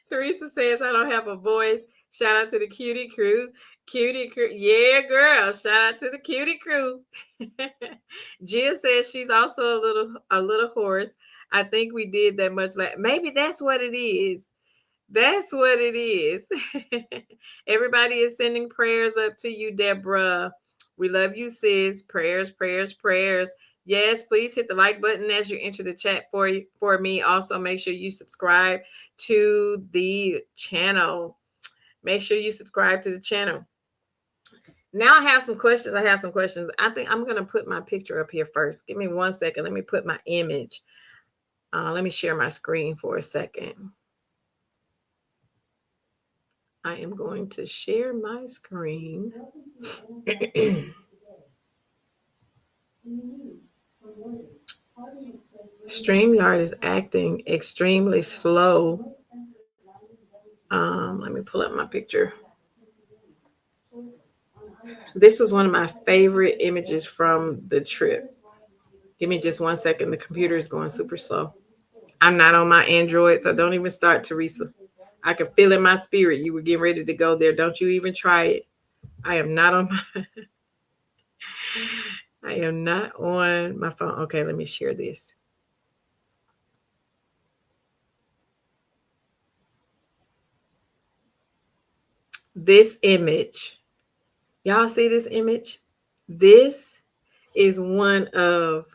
Teresa says, I don't have a voice. Shout out to the cutie crew. Cutie crew. Yeah, girl. Shout out to the cutie crew. Gia says she's also a little hoarse. I think we did that much. Maybe that's what it is. That's what it is. Everybody is sending prayers up to you, Deborah. We love you, sis. Prayers, prayers, prayers. Yes, please hit the like button as you enter the chat for me. Also, make sure you subscribe to the channel. Make sure you subscribe to the channel. Now I have some questions. I think I'm going to put my picture up here first. Give me 1 second. Let me put my image. Let me share my screen for a second. I am going to share my screen. StreamYard is acting extremely slow. Let me pull up my picture. This was one of my favorite images from the trip. Give me just 1 second. The computer is going super slow. I'm not on my Android, so don't even start, Teresa. I can feel in my spirit you were getting ready to go there. Don't you even try it. I am not on my I am not on my phone. Okay, let me share this. This image. Y'all see this image? This is one of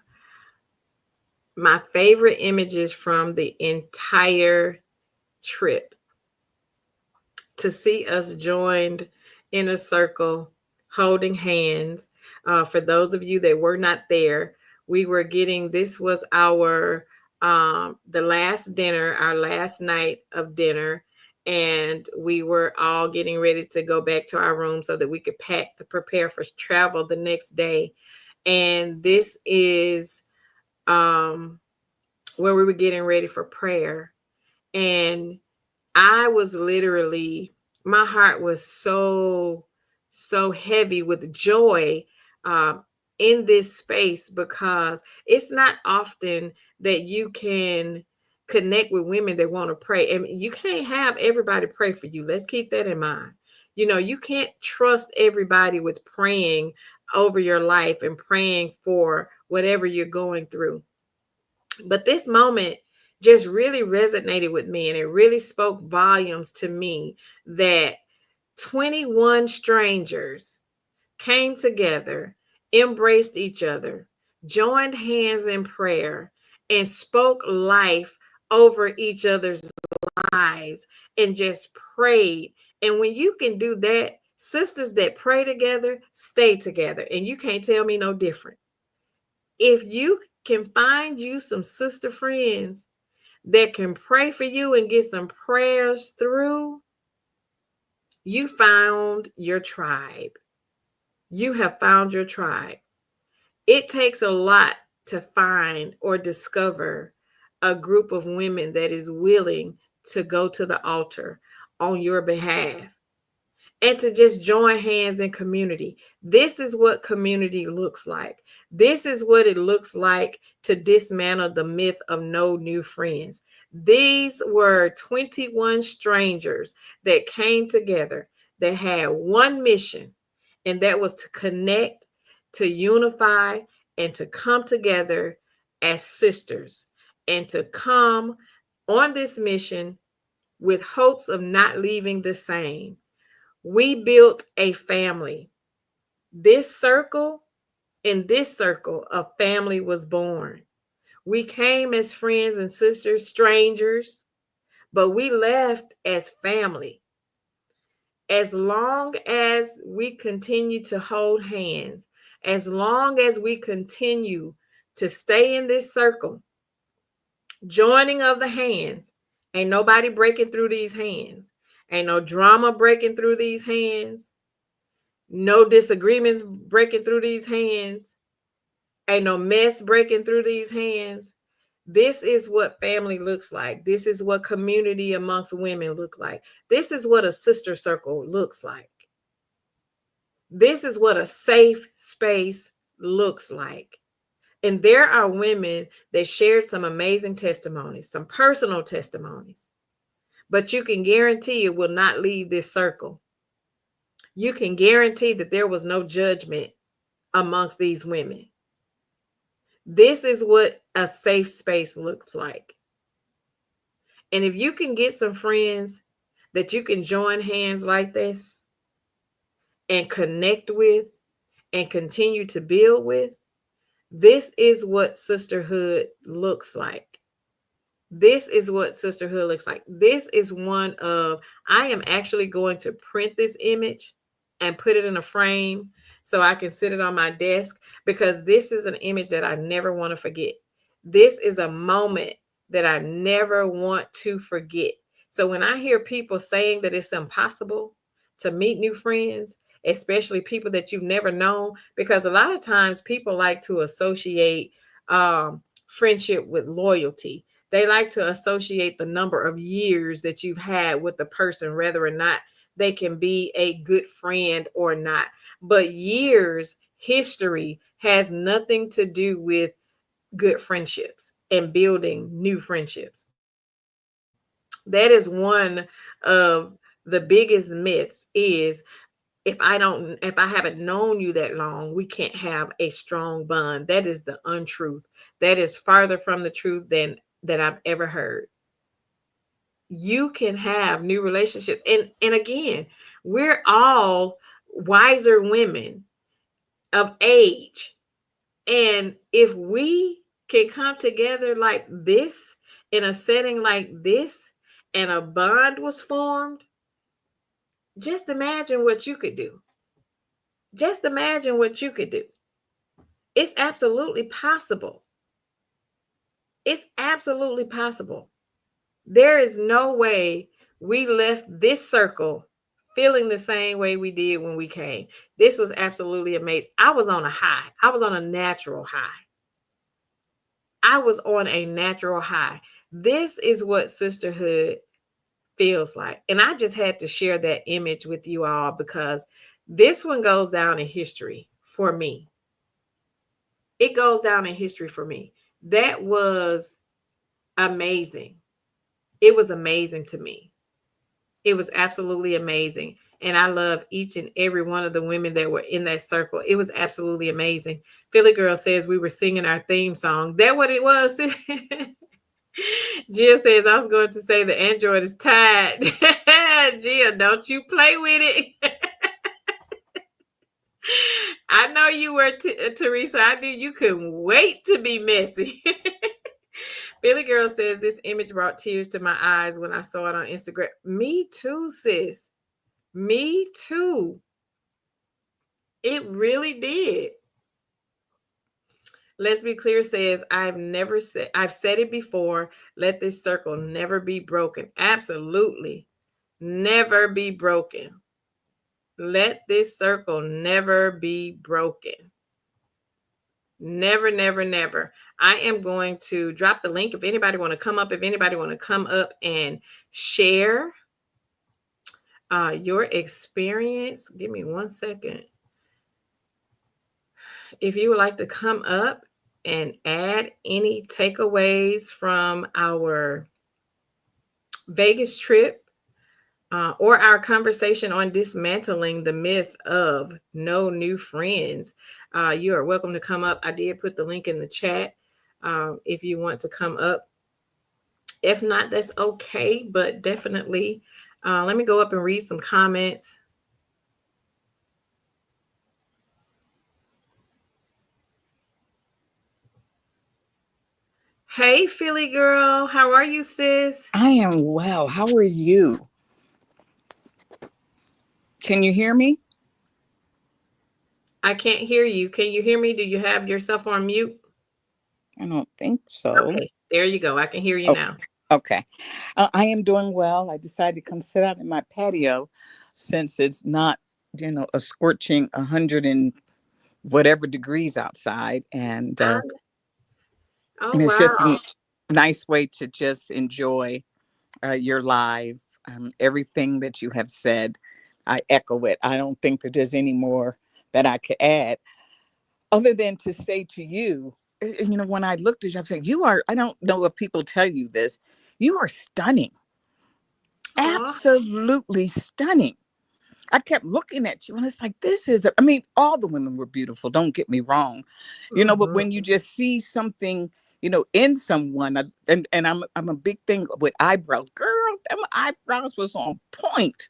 my favorite images from the entire trip. To see us joined in a circle, holding hands. For those of you that were not there, this was our the last dinner, our last night of dinner, and we were all getting ready to go back to our room so that we could pack to prepare for travel the next day. And this is where we were getting ready for prayer. And I was literally, my heart was so heavy with joy in this space, because it's not often that you can connect with women that want to pray. And you can't have everybody pray for you. Let's keep that in mind. You can't trust everybody with praying over your life and praying for whatever you're going through. But this moment just really resonated with me, and it really spoke volumes to me that 21 strangers came together, embraced each other, joined hands in prayer, and spoke life over each other's lives and just prayed. And when you can do that, sisters that pray together stay together, and you can't tell me no different. If you can find you some sister friends that can pray for you and get some prayers through, you found your tribe. You have found your tribe. It takes a lot to find or discover a group of women that is willing to go to the altar on your behalf and to just join hands in community. This is what community looks like. This is what it looks like to dismantle the myth of no new friends. These were 21 strangers that came together that had one mission, and that was to connect, to unify, and to come together as sisters, and to come on this mission with hopes of not leaving the same. We built a family. This circle, in this circle, a family was born. We came as friends and sisters, strangers, but we left as family. As long as we continue to hold hands, as long as we continue to stay in this circle, joining of the hands, ain't nobody breaking through these hands. Ain't no drama breaking through these hands. No disagreements breaking through these hands. Ain't no mess breaking through these hands. This is what family looks like. This is what community amongst women look like. This is what a sister circle looks like. This is what a safe space looks like. And there are women that shared some amazing testimonies, some personal testimonies, but you can guarantee it will not leave this circle. You can guarantee that there was no judgment amongst these women. This is what a safe space looks like. And if you can get some friends that you can join hands like this and connect with and continue to build with, this is what sisterhood looks like. This is what sisterhood looks like. This is one of, I am actually going to print this image and put it in a frame so I can sit it on my desk, because this is an image that I never want to forget. This is a moment that I never want to forget. So when I hear people saying that it's impossible to meet new friends, especially people that you've never known, because a lot of times people like to associate friendship with loyalty. They like to associate the number of years that you've had with the person, whether or not they can be a good friend or not. But years, history has nothing to do with good friendships and building new friendships. That is one of the biggest myths, is if I haven't known you that long, we can't have a strong bond. That is the untruth. That is farther from the truth than that I've ever heard. You can have new relationships. And again, we're all wiser women of age. And if we can come together like this, in a setting like this, and a bond was formed, just imagine what you could do. Just imagine what you could do. It's absolutely possible. It's absolutely possible. There is no way we left this circle feeling the same way we did when we came. This was absolutely amazing. I was on a high. I was on a natural high. I was on a natural high. This is what sisterhood feels like. And I just had to share that image with you all, because this one goes down in history for me. It goes down in history for me. That was amazing. It was amazing to me. It was absolutely amazing. And I love each and every one of the women that were in that circle. It was absolutely amazing. Philly Girl says we were singing our theme song. That what it was? Gia says, I was going to say the Android is tied. Gia, don't you play with it. I know you were, Teresa. I knew you couldn't wait to be messy. Billy Girl says, this image brought tears to my eyes when I saw it on Instagram. Me too, sis. Me too. It really did. Let's Be Clear says, I've said it before. Let this circle never be broken. Absolutely. Never be broken. Let this circle never be broken. Never, never, never. I am going to drop the link if anybody want to come up, and share your experience. Give me 1 second. If you would like to come up and add any takeaways from our Vegas trip, or our conversation on dismantling the myth of no new friends, you are welcome to come up. I did put the link in the chat if you want to come up. If not, that's okay, but definitely let me go up and read some comments. Hey, Philly girl, how are you, sis? I am well. How are you? Can you hear me? I can't hear you. Can you hear me? Do you have yourself on mute? I don't think so. Okay, there you go. I can hear you Oh, now. okay. I am doing well. I decided to come sit out in my patio since it's not, a scorching 100 and whatever degrees outside. I, oh, And it's just wow. a nice way to just enjoy your live. Everything that you have said, I echo it. I don't think that there's any more that I could add other than to say to you, when I looked at you, I'm saying, you are, I don't know if people tell you this, you are stunning, Aw. absolutely stunning. I kept looking at you and it's like, I mean, all the women were beautiful, don't get me wrong, but Mhm. when you just see something, in someone, and I'm a big thing with eyebrows. Girl, them eyebrows was on point.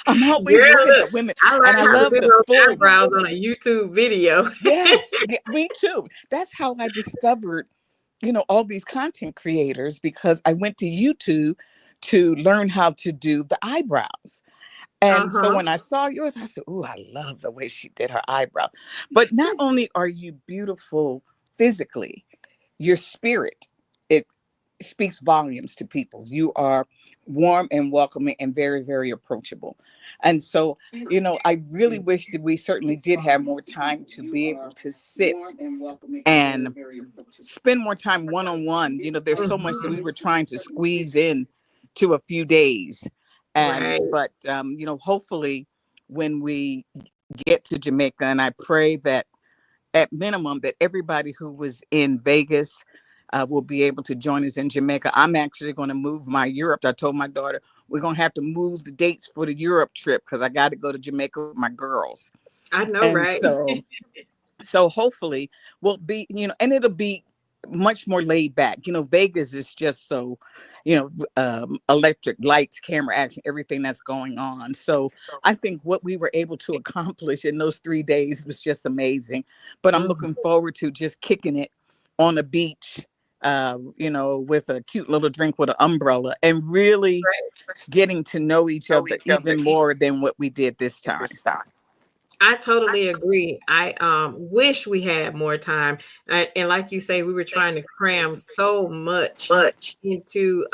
I'm always Girl, looking look, at women I and learned I how to love do the those full eyebrows ones. on a YouTube video. Yes, yeah, me too. That's how I discovered, all these content creators because I went to YouTube to learn how to do the eyebrows. And so Uh-huh. when I saw yours, I said, "Ooh, I love the way she did her eyebrow." But not only are you beautiful physically, your spirit, it speaks volumes to people. You are warm and welcoming and very, very approachable. And so, I really wish that we certainly did have more time to be able to sit and spend more time one on one. There's so much that we Mhm. were trying to squeeze in to a few days. And Right. but hopefully when we get to Jamaica, and I pray that at minimum that everybody who was in Vegas will be able to join us in Jamaica. I'm actually going to move my Europe. I told my daughter we're going to have to move the dates for the Europe trip because I got to go to Jamaica with my girls. I know, And right? so hopefully we'll be, and it'll be much more laid back. Vegas is just so, electric lights, camera action, everything that's going on. So I think what we were able to accomplish in those 3 days was just amazing. But I'm Mhm. looking forward to just kicking it on a beach, with a cute little drink with an umbrella and really Right. getting to know each other even more than what we did this time. I totally agree. I wish we had more time. And like you say, we were trying to cram so much into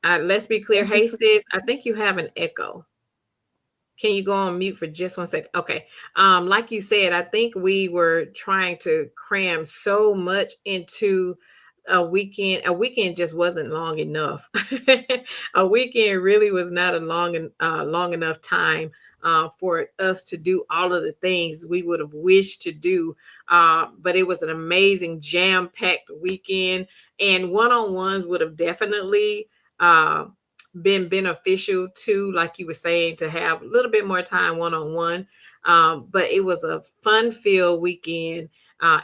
let's be clear. Hey sis, I think you have an echo. Can you go on mute for just 1 second? Okay. Like you said, I think we were trying to cram so much into a weekend. A weekend just wasn't long enough. A weekend really was not a long enough time for us to do all of the things we would have wished to do. But it was an amazing jam-packed weekend, and one-on-ones would have definitely been beneficial too, like you were saying, to have a little bit more time one on one. But it was a fun filled weekend.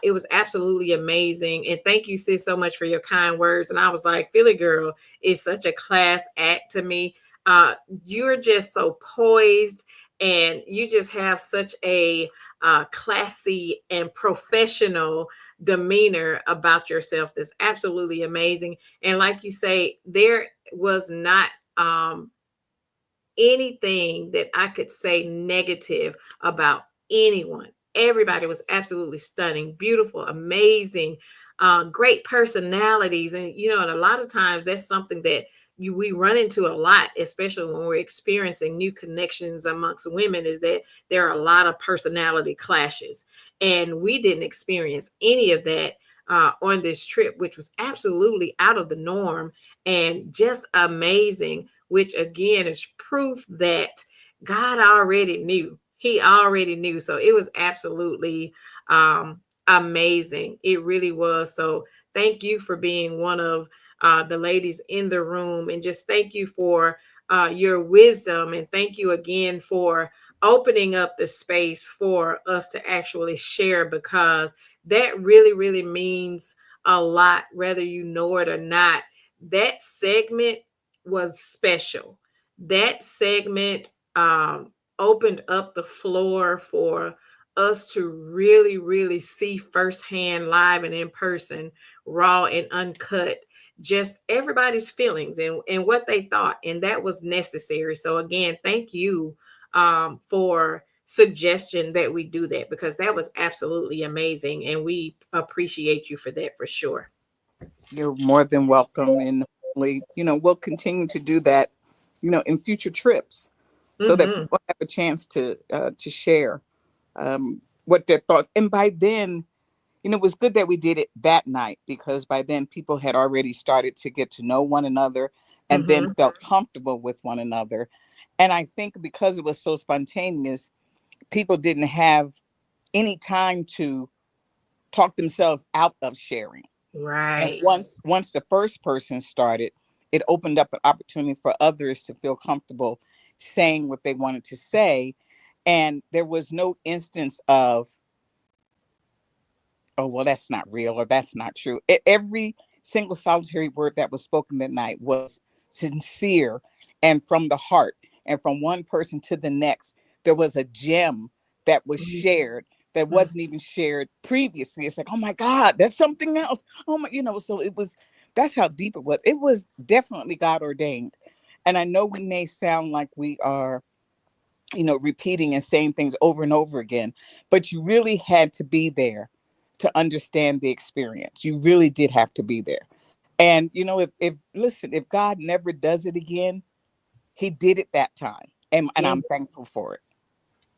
It was absolutely amazing. And thank you, sis, so much for your kind words. And I was like, Philly girl is such a class act to me. Uh, you're just so poised and you just have such a classy and professional demeanor about yourself that's absolutely amazing. And like you say, there was not um, anything that I could say negative about anyone. Everybody was absolutely stunning, beautiful, amazing, great personalities. And, and a lot of times that's something that we run into a lot, especially when we're experiencing new connections amongst women, is that there are a lot of personality clashes. And we didn't experience any of that on this trip, which was absolutely out of the norm. and just amazing, which again is proof that God already knew. He already knew. So it was absolutely amazing. It really was. So thank you for being one of the ladies in the room, and just thank you for your wisdom, and thank you again for opening up the space for us to actually share, because that really, really means a lot, whether you know it or not. That segment was special. That segment opened up the floor for us to really, really see firsthand, live and in person, raw and uncut, just everybody's feelings and what they thought. And that was necessary. So, again, thank you for suggestion that we do that, because that was absolutely amazing. And we appreciate you for that for sure. You're more than welcome. And hopefully, we'll continue to do that, in future trips so that Mm-hmm. people have a chance to share what their thoughts. And by then, it was good that we did it that night, because by then people had already started to get to know one another and then Mm-hmm. felt comfortable with one another. And I think because it was so spontaneous, people didn't have any time to talk themselves out of sharing. And Right. once the first person started, it opened up an opportunity for others to feel comfortable saying what they wanted to say. And there was no instance of, oh, well, that's not real or that's not true. Every single solitary word that was spoken that night was sincere and from the heart. And from one person to the next, there was a gem that was shared that Mhm. wasn't even shared previously. It's like, oh my God, that's something else. Oh my, so that's how deep it was. It was definitely God ordained. And I know we may sound like we are, repeating and saying things over and over again, but you really had to be there to understand the experience. You really did have to be there. And if listen, if God never does it again, he did it that time. And Yeah, I'm thankful for it.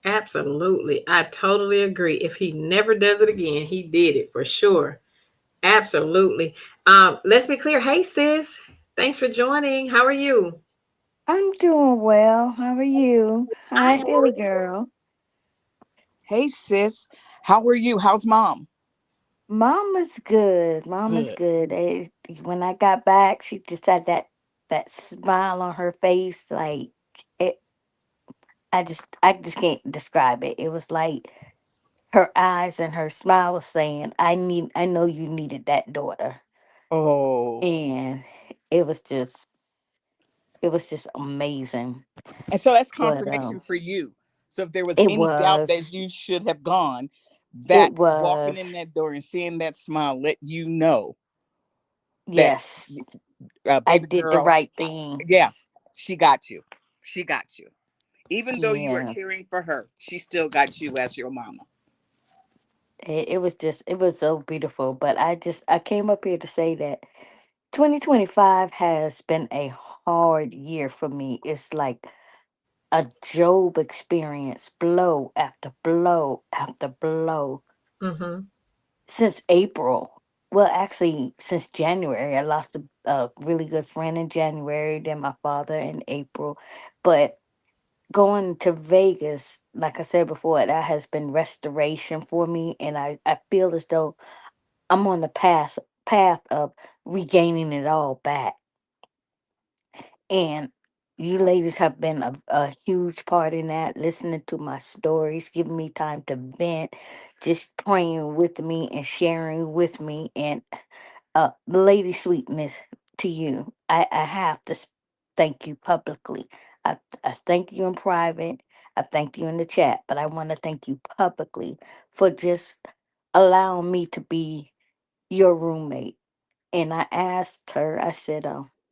absolutely. I totally agree. If he never does it again, he did it for sure. Absolutely. Let's be clear. Hey, sis. Thanks for joining. How are you? I'm doing well. How are you? I Hi, am Billy girl. Hey sis, how are you? How's mom? Mama's good. Mama's Good. good. When I got back, she just had that smile on her face. Like it, I just can't describe it. It was like her eyes and her smile was saying, I know you needed that daughter," Oh. and it was just, it was just amazing. And so that's But confirmation for you. So if there was it any doubt that was, you should have gone, it that walking in was, that door and seeing that smile let you know that yes, I baby did the girl, right thing. yeah, she got you. She got you. Even though you were Yeah, caring for her, she still got you as your mama. it was just, it was so beautiful. But I came up here to say that 2025 has been a hard year for me. It's like a Job experience, blow after blow after blow. mm-hmm. Since April, well, actually, since January, I lost a really good friend in January, then my father in April. But going to Vegas, like I said before, that has been restoration for me, and I feel as though I'm on the path of regaining it all back. And you ladies have been a huge part in that, listening to my stories, giving me time to vent, just praying with me and sharing with me. And lady sweetness to you, I have to thank you publicly. I thank you in private. I thank you in the chat, but I want to thank you publicly for just allowing me to be your roommate. And I asked her, I said,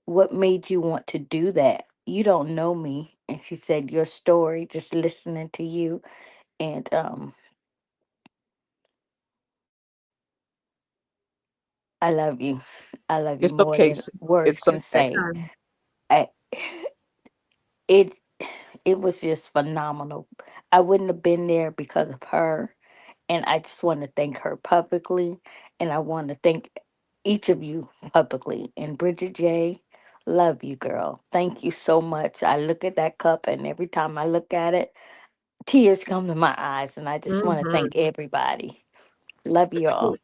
what made you want to do that? You don't know me. And she said, your story, just listening to you. And I love you. I love you It's more okay, than sis. words It's can okay. say. I, it it was just phenomenal. I wouldn't have been there because of her. And I just want to thank her publicly. And I want to thank each of you publicly. And Bridget J. Love you, girl. Thank you so much. I look at that cup, and every time I look at it, tears come to my eyes. And I just want to thank Hmm. everybody. Love you all.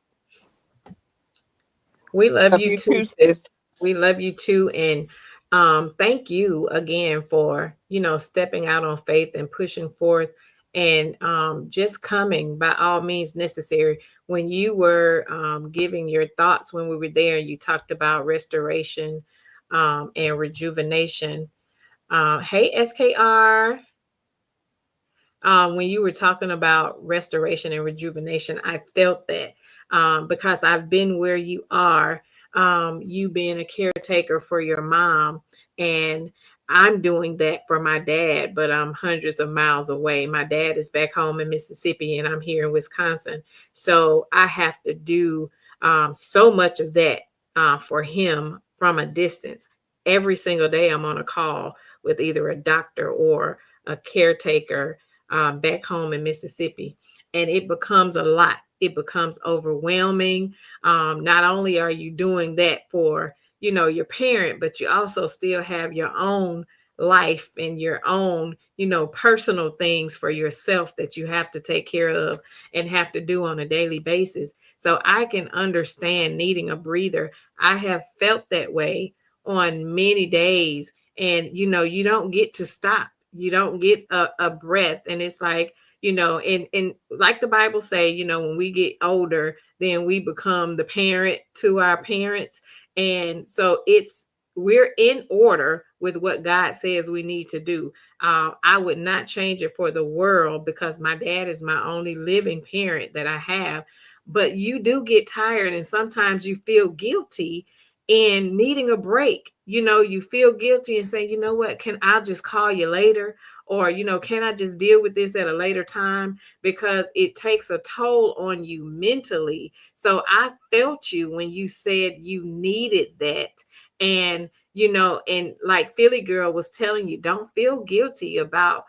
We love Love you you too, too, sis. sis. We love you too. And thank you again for, stepping out on faith and pushing forth and just coming by all means necessary. When you were giving your thoughts when we were there, and you talked about restoration and rejuvenation. Hey, SKR. When you were talking about restoration and rejuvenation, I felt that because I've been where you are, you being a caretaker for your mom, and I'm doing that for my dad, but I'm hundreds of miles away. My dad is back home in Mississippi, and I'm here in Wisconsin. So I have to do so much of that for him from a distance. Every single day, I'm on a call with either a doctor or a caretaker back home in Mississippi. And it becomes a lot. It becomes overwhelming. Not only are you doing that for, your parent, but you also still have your own life and your own, personal things for yourself that you have to take care of and have to do on a daily basis. So I can understand needing a breather. I have felt that way on many days. And, you don't get to stop. You don't get a breath. And it's like, and like the Bible say, when we get older, then we become the parent to our parents. And so we're in order with what God says we need to do. I would not change it for the world because my dad is my only living parent that I have. But you do get tired, and sometimes you feel guilty in needing a break. You feel guilty and say, you know what, can I just call you later? Or, can I just deal with this at a later time? Because it takes a toll on you mentally. So I felt you when you said you needed that. And, and like Philly Girl was telling you, don't feel guilty about,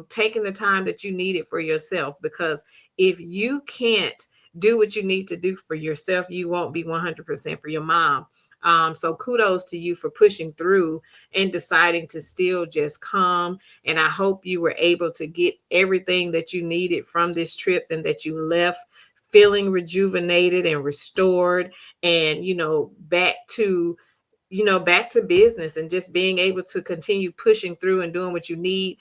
taking the time that you needed for yourself. Because if you can't do what you need to do for yourself, you won't be 100% for your mom. So kudos to you for pushing through and deciding to still just come. And I hope you were able to get everything that you needed from this trip, and that you left feeling rejuvenated and restored, and, back to business, and just being able to continue pushing through and doing what you need.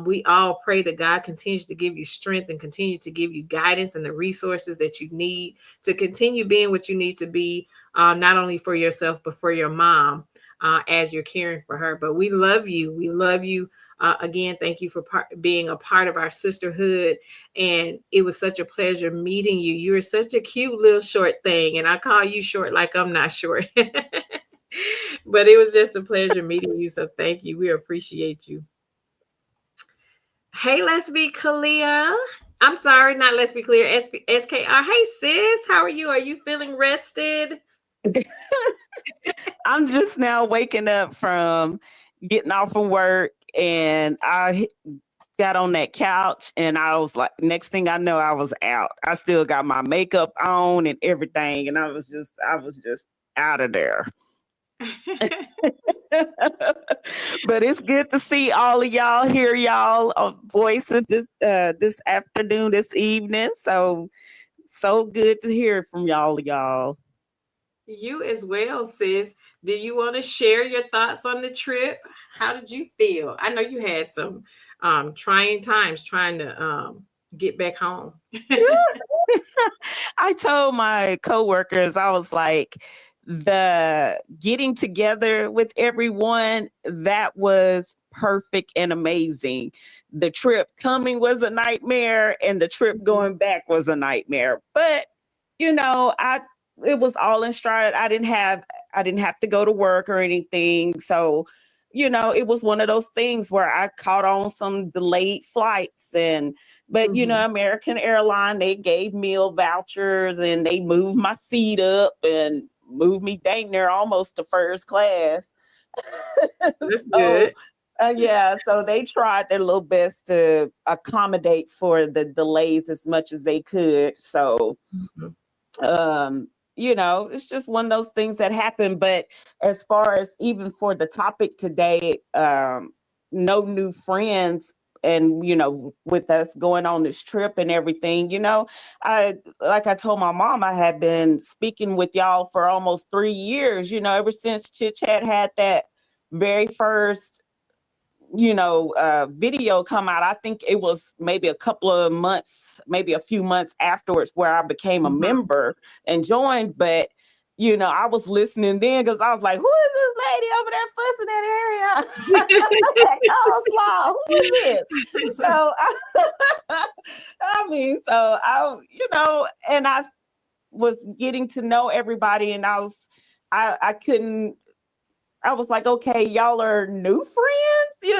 We all pray that God continues to give you strength and continue to give you guidance and the resources that you need to continue being what you need to be, not only for yourself, but for your mom, as you're caring for her. But we love you. We love you. Again, thank you for being a part of our sisterhood. And it was such a pleasure meeting you. You are such a cute little short thing. And I call you short like I'm not short. But it was just a pleasure meeting you. So thank you. We appreciate you. Hey, let's be clear. I'm sorry, not let's be clear. SKR. Hey, sis. How are you? Are you feeling rested? I'm just now waking up from getting off from work, and got on that couch, and I was like, next thing I know, I was out. I still got my makeup on and everything, and I was just out of there. But it's good to see all of y'all, hear y'all voices this afternoon, this evening. So good to hear from y'all. You as well, sis. Do you want to share your thoughts on the trip? How did you feel? I know you had some trying times trying to get back home. I told my coworkers, I was like, the getting together with everyone, that was perfect and amazing. The trip coming was a nightmare, and the trip Mhm. going back was a nightmare. But I it was all in stride. I didn't have to go to work or anything. So, it was one of those things where I caught on some delayed flights, but Mhm. American Airline, they gave meal vouchers, and they moved my seat up and moved me dang near almost to first class. That's So good. yeah, so they tried their little best to accommodate for the delays as much as they could. So Mhm. um it's just one of those things that happen. But as far as even for the topic today, no new friends, and with us going on this trip and everything, I like I told my mom, I had been speaking with y'all for almost 3 years, ever since Chit Chat had that very first video come out. I think it was maybe a couple of months, maybe a few months afterwards, where I became a Mhm. member and joined. But I was listening then because I was like, who is this lady over there fussing that area? Oh, small. Who is this? So I mean, so and I was getting to know everybody, and I couldn't. I was like, okay, y'all are new friends. I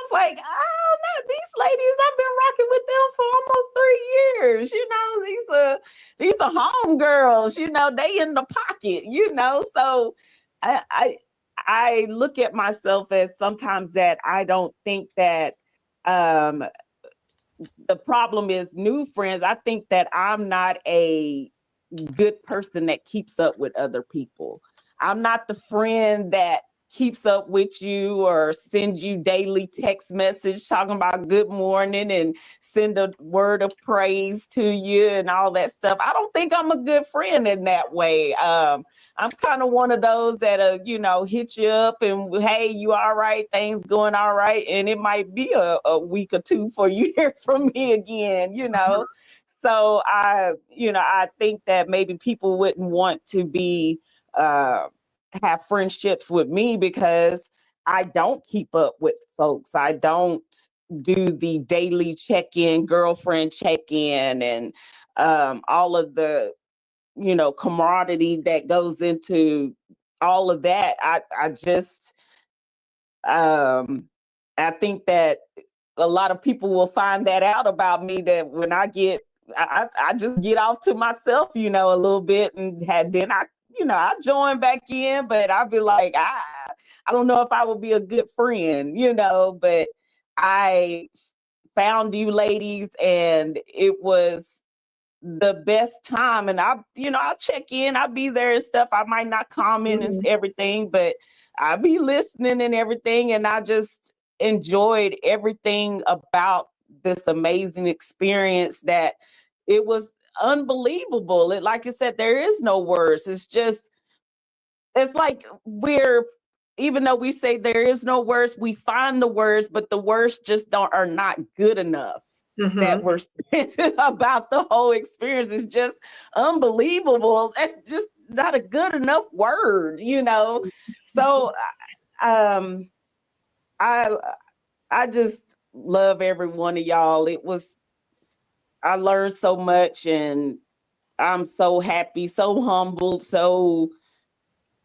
was like, I don't know, these ladies, I've been rocking with them for almost 3 years. These are home girls. They in the pocket. So I, I I look at myself as sometimes that I don't think that um the problem is new friends. I think that I'm not a good person that keeps up with other people. I'm not the friend that keeps up with you or sends you daily text message talking about good morning and send a word of praise to you and all that stuff. I don't think I'm a good friend in that way. I'm kind of one of those that hit you up and, hey, you all right, things going all right, and it might be a week or two before you hear from me again. So I think that maybe people wouldn't want to be uh, have friendships with me because I don't keep up with folks. I don't do the daily check-in, girlfriend check-in, and all of the camaraderie that goes into all of that. I just um I think that a lot of people will find that out about me, that when I just get off to myself, a little bit, and then I join back in, but I'll be like, I don't know if I would be a good friend, but I found you ladies, and it was the best time. And I'll check in, I'll be there and stuff. I might not comment and Mhm. everything, but I'll be listening and everything. And I just enjoyed everything about this amazing experience, that it was unbelievable. Like I said, there is no words. It's like we're, even though we say there is no words, we find the words, but the words just don't are not good enough that Mhm. we're saying about the whole experience. Is just unbelievable. That's just not a good enough word. So um I I just love every one of y'all. I learned so much, and I'm so happy, so humbled, so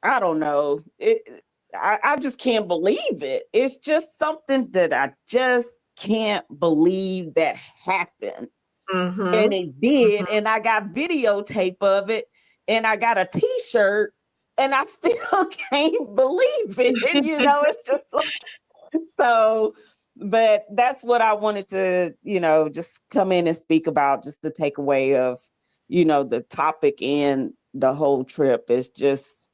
I don't know. I just can't believe it. It's just something that I just can't believe that happened. And Mhm. it did. And I got videotape of it, and I got a t-shirt, and I still can't believe it. It's just so, but that's what I wanted to, just come in and speak about, just the takeaway of, the topic and the whole trip is just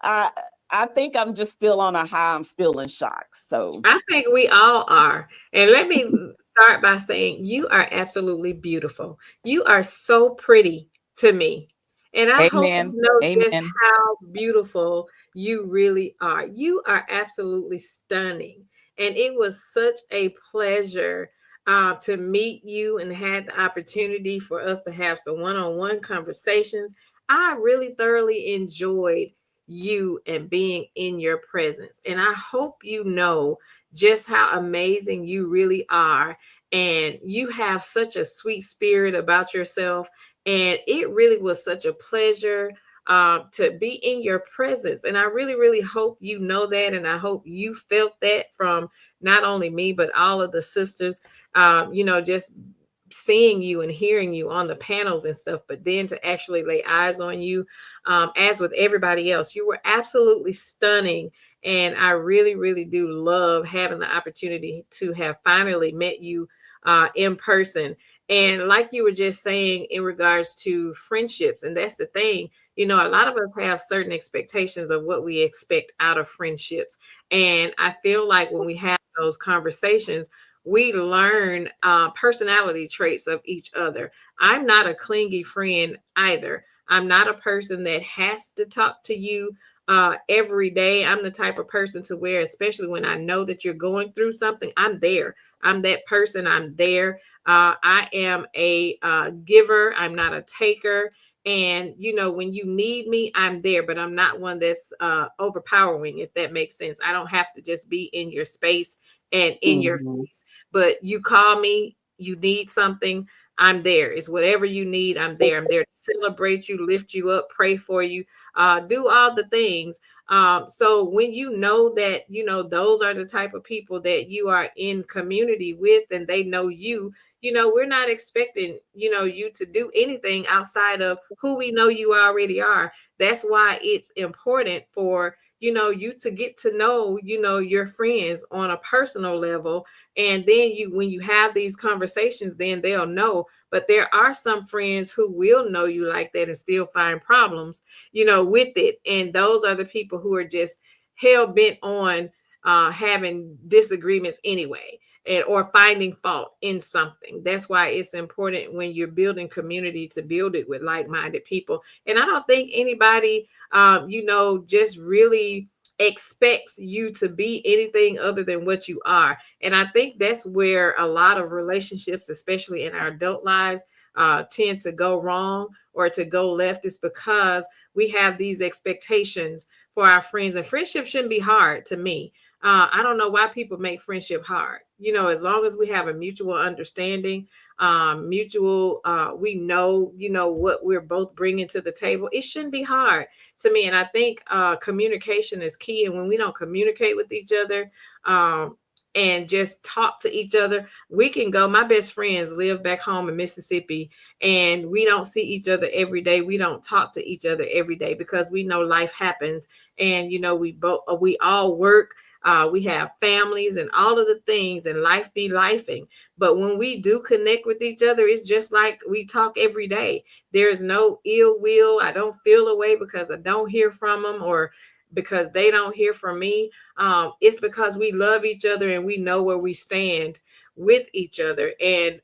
I I think I'm just still on a high. I'm still in shock. So I think we all are. And let me start by saying you are absolutely beautiful. You are so pretty to me. And I hope you Amen. know just Amen. how beautiful you really are. You are absolutely stunning. And it was such a pleasure to meet you and had the opportunity for us to have some one on one conversations. I really thoroughly enjoyed you and being in your presence. And I hope you know just how amazing you really are. And you have such a sweet spirit about yourself. And it really was such a pleasure to be in your presence. And I really, really hope you know that. And I hope you felt that from not only me, but all of the sisters, just seeing you and hearing you on the panels and stuff, but then to actually lay eyes on you, as with everybody else, you were absolutely stunning. And I really, really do love having the opportunity to have finally met you in person. And like you were just saying in regards to friendships, and that's the thing, a lot of us have certain expectations of what we expect out of friendships. And I feel like when we have those conversations, we learn personality traits of each other. I'm not a clingy friend either. I'm not a person that has to talk to you every day. I'm the type of person to where, especially when I know that you're going through something, I'm there. I'm that person. I'm there. I am a giver. I'm not a taker. And when you need me, I'm there. But I'm not one that's overpowering, if that makes sense. I don't have to just be in your space and in your Mhm. face. But you call me, you need something, I'm there. It's whatever you need. I'm there. I'm there to celebrate you, lift you up, pray for you, do all the things. So when you know that, those are the type of people that you are in community with and they know you, we're not expecting, you to do anything outside of who we know you already are. That's why it's important for, you to get to know, your friends on a personal level. And then when you have these conversations, then they'll know. But there are some friends who will know you like that and still find problems, with it. And those are the people who are just hell bent on having disagreements anyway, and or finding fault in something. That's why it's important when you're building community to build it with like-minded people. And I don't think anybody just really expects you to be anything other than what you are. And I think that's where a lot of relationships, especially in our adult lives, tend to go wrong or to go left, is because we have these expectations for our friends. And friendship shouldn't be hard to me. I don't know why people make friendship hard. As long as we have a mutual understanding, we know, what we're both bringing to the table. It shouldn't be hard to me. And I think communication is key. And when we don't communicate with each other, and just talk to each other, we can go. My best friends live back home in Mississippi, and we don't see each other every day. We don't talk to each other every day because we know life happens. And we all work, we have families and all of the things, and life be lifing. But when we do connect with each other, it's just like we talk every day. There's no ill will. I don't feel away because I don't hear from them, or because they don't hear from me. It's because we love each other and we know where we stand with each other. And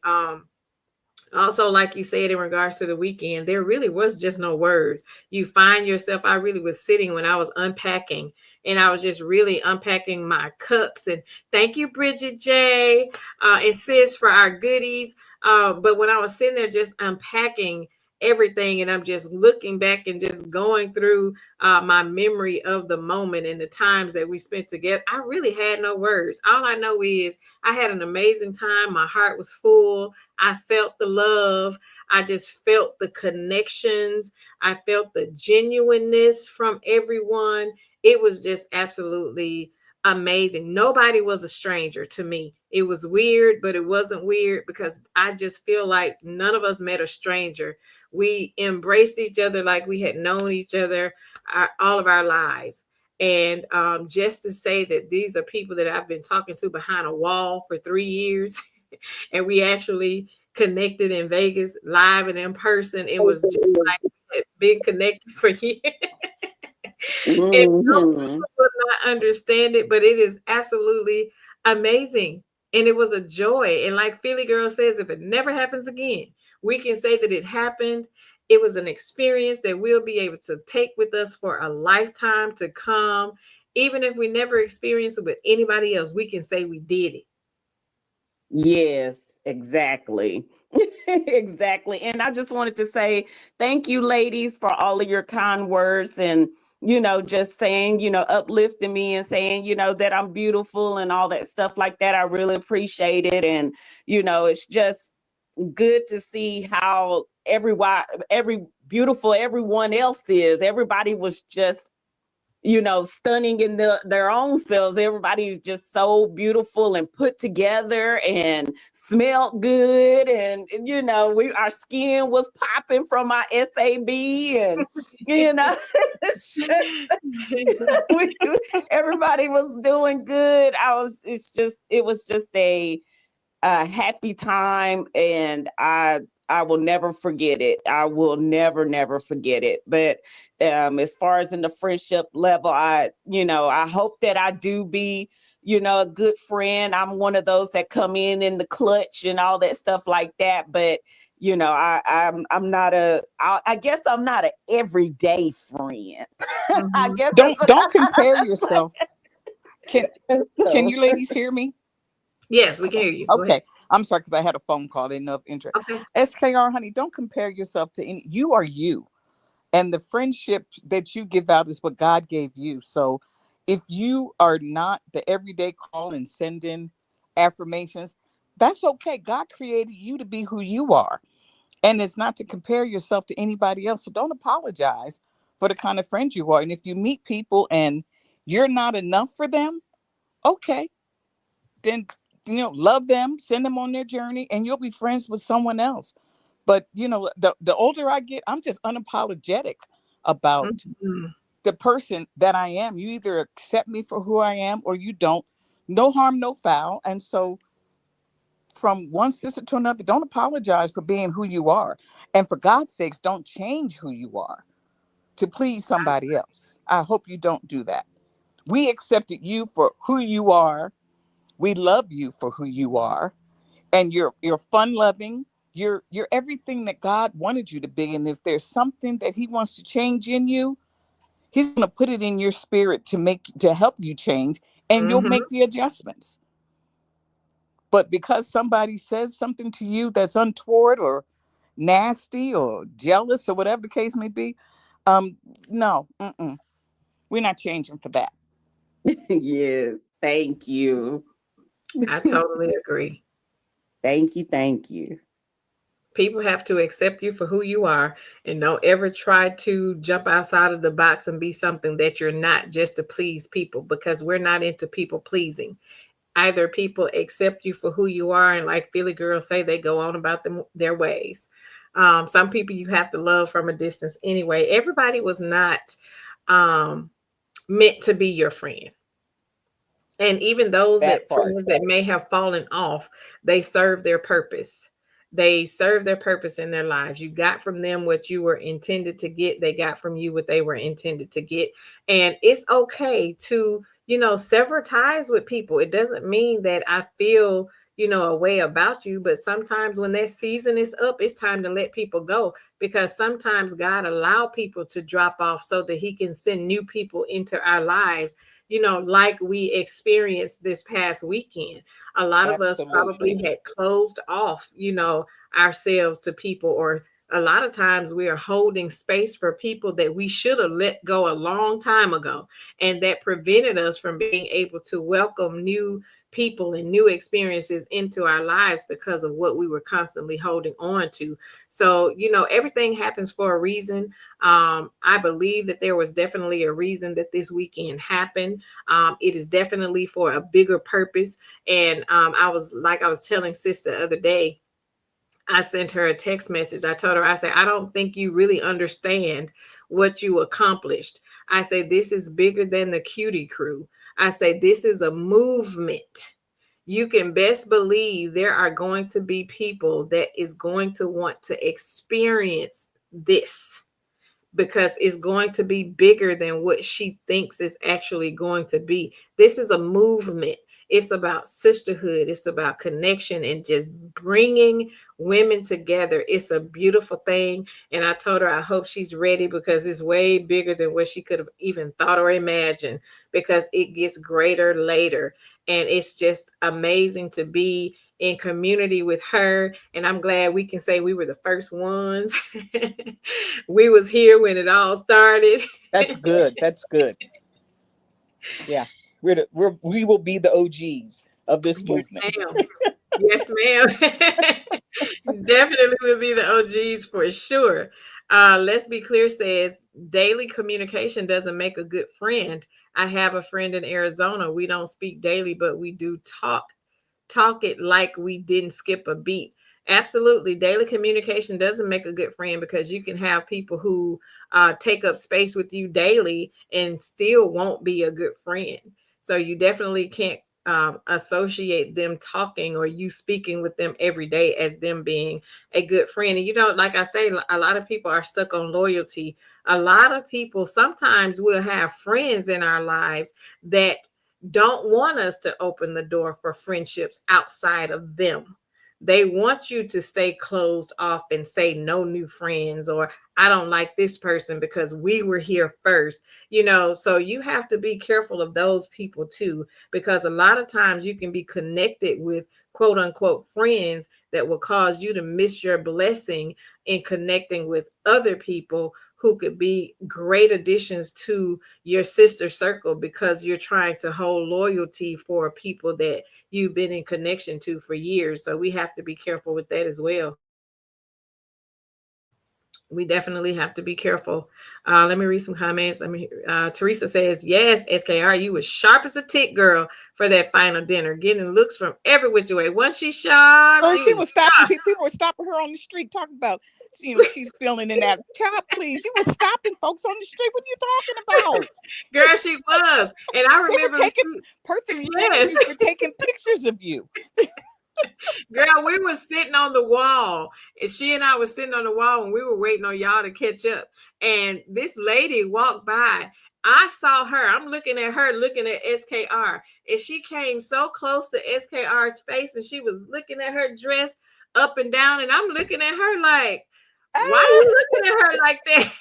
also, like you said, in regards to the weekend, there really was just no words. You find yourself, I really was sitting when I was unpacking, and I was just really unpacking my cups. And thank you, Bridget J, and sis, for our goodies. But when I was sitting there just unpacking everything, and I'm just looking back and just going through my memory of the moment and the times that we spent together, I really had no words. All I know is I had an amazing time. My heart was full. I felt the love. I just felt the connections. I felt the genuineness from everyone. It was just absolutely amazing. Nobody was a stranger to me. It was weird, but it wasn't weird because I just feel like none of us met a stranger. We embraced each other like we had known each other all of our lives. And just to say that these are people that I've been talking to behind a wall for 3 years, and we actually connected in Vegas live and in person. It was just like we had been connected for years. And most Mhm. people will not understand it, but it is absolutely amazing. And it was a joy. And like Philly Girl says, if it never happens again, we can say that it happened. It was an experience that we'll be able to take with us for a lifetime to come. Even if we never experience it with anybody else, we can say we did it. Yes, exactly. Exactly. And I just wanted to say thank you, ladies, for all of your kind words and, just saying, uplifting me and saying, that I'm beautiful and all that stuff like that. I really appreciate it. And, it's just good to see how every beautiful everyone else is. Everybody was just stunning in their own selves. Everybody's just so beautiful and put together and smelled good. And our skin was popping from our SAB. And, it's just, we, everybody was doing good. It was just a happy time, and I will never forget it. I will never forget it. But as far as in the friendship level, I hope that I do be, a good friend. I'm one of those that come in the clutch and all that stuff like that. But I'm not I guess I'm not an everyday friend. I Mhm. guess Don't compare yourself. Can can so. you ladies hear me? Yes, we can hear you. Go ahead. Okay. I'm sorry because I had a phone call. I didn't know if interest. Okay. SKR, honey, don't compare yourself to any. You are you. And the friendship that you give out is what God gave you. So if you are not the everyday call and send in affirmations, that's okay. God created you to be who you are. And it's not to compare yourself to anybody else. So don't apologize for the kind of friend you are. And if you meet people and you're not enough for them, okay, then love them, send them on their journey, and you'll be friends with someone else. But the older I get, I'm just unapologetic about Mhm. the person that I am. You either accept me for who I am or you don't. No harm, no foul. And so from one sister to another, don't apologize for being who you are. And for God's sakes, don't change who you are to please somebody else. I hope you don't do that. We accepted you for who you are. We love you for who you are. And you're fun loving. You're everything that God wanted you to be. And if there's something that He wants to change in you, He's going to put it in your spirit to help you change, and you'll Mhm. make the adjustments. But because somebody says something to you that's untoward or nasty or jealous or whatever the case may be, um, no, we're not changing for that. Yes, thank you. I totally agree. Thank you, thank you. People have to accept you for who you are and don't ever try to jump outside of the box and be something that you're not just to please people, because we're not into people pleasing. Either people accept you for who you are, and like Philly girls say, they go on about their ways. Some people you have to love from a distance anyway. Everybody was not um, meant to be your friend. And even those That that part. friends that may have fallen off, they serve their purpose. They serve their purpose in their lives. You got from them what you were intended to get. They got from you what they were intended to get. And it's okay to, sever ties with people. It doesn't mean that I feel, a way about you, but sometimes when that season is up, it's time to let people go, because sometimes God allow people to drop off so that He can send new people into our lives, like we experienced this past weekend. A lot of us Absolutely. probably had closed off, ourselves to people, or a lot of times we are holding space for people that we should have let go a long time ago. And that prevented us from being able to welcome new people and new experiences into our lives because of what we were constantly holding on to. So, everything happens for a reason. I believe that there was definitely a reason that this weekend happened. It is definitely for a bigger purpose. And I was telling Sister the other day, I sent her a text message. I told her, I said, I don't think you really understand what you accomplished. I say, this is bigger than the cutie crew. I say, this is a movement. You can best believe there are going to be people that is going to want to experience this, because it's going to be bigger than what she thinks is actually going to be. This is a movement. It's about sisterhood. It's about connection and just bringing women together. It's a beautiful thing. And I told her I hope she's ready, because it's way bigger than what she could have even thought or imagined, because it gets greater later. And it's just amazing to be in community with her, and I'm glad we can say we were the first ones. We was here when it all started. That's good. That's good. Yeah. We will be the OGs of this Yes, movement. ma'am. Yes, ma'am. Definitely will be the OGs for sure. Let's be clear says daily communication doesn't make a good friend. I have a friend in Arizona. We don't speak daily, but we do talk it like we didn't skip a beat. Absolutely. Daily communication doesn't make a good friend, because you can have people who take up space with you daily and still won't be a good friend. So you definitely can't associate them talking or you speaking with them every day as them being a good friend. And like I say, a lot of people are stuck on loyalty. A lot of people sometimes will have friends in our lives that don't want us to open the door for friendships outside of them. They want you to stay closed off and say no new friends, or I don't like this person because we were here first. So you have to be careful of those people too, because a lot of times you can be connected with quote unquote friends that will cause you to miss your blessing in connecting with other people who could be great additions to your sister circle, because you're trying to hold loyalty for people that you've been in connection to for years. So we have to be careful with that as well. We definitely have to be careful. Let me read some comments. Teresa says, "Yes, SKR, you was sharp as a tick, girl, for that final dinner, getting looks from every which way. Once she sharp, Oh, she she was was stopping sharp." people. People were stopping her on the street, talking about, she's feeling in that top. Please, she was stopping folks on the street. What are you talking about? Girl, she was, and I They were remember taking perfect yes. strategies for taking pictures of you. Girl, we were sitting on the wall, and she and I was sitting on the wall, and we were waiting on y'all to catch up. And this lady walked by. I saw her. I'm looking at her, looking at SKR, and she came so close to SKR's face, and she was looking at her dress up and down, and I'm looking at her like, "Why are you looking at her like that?"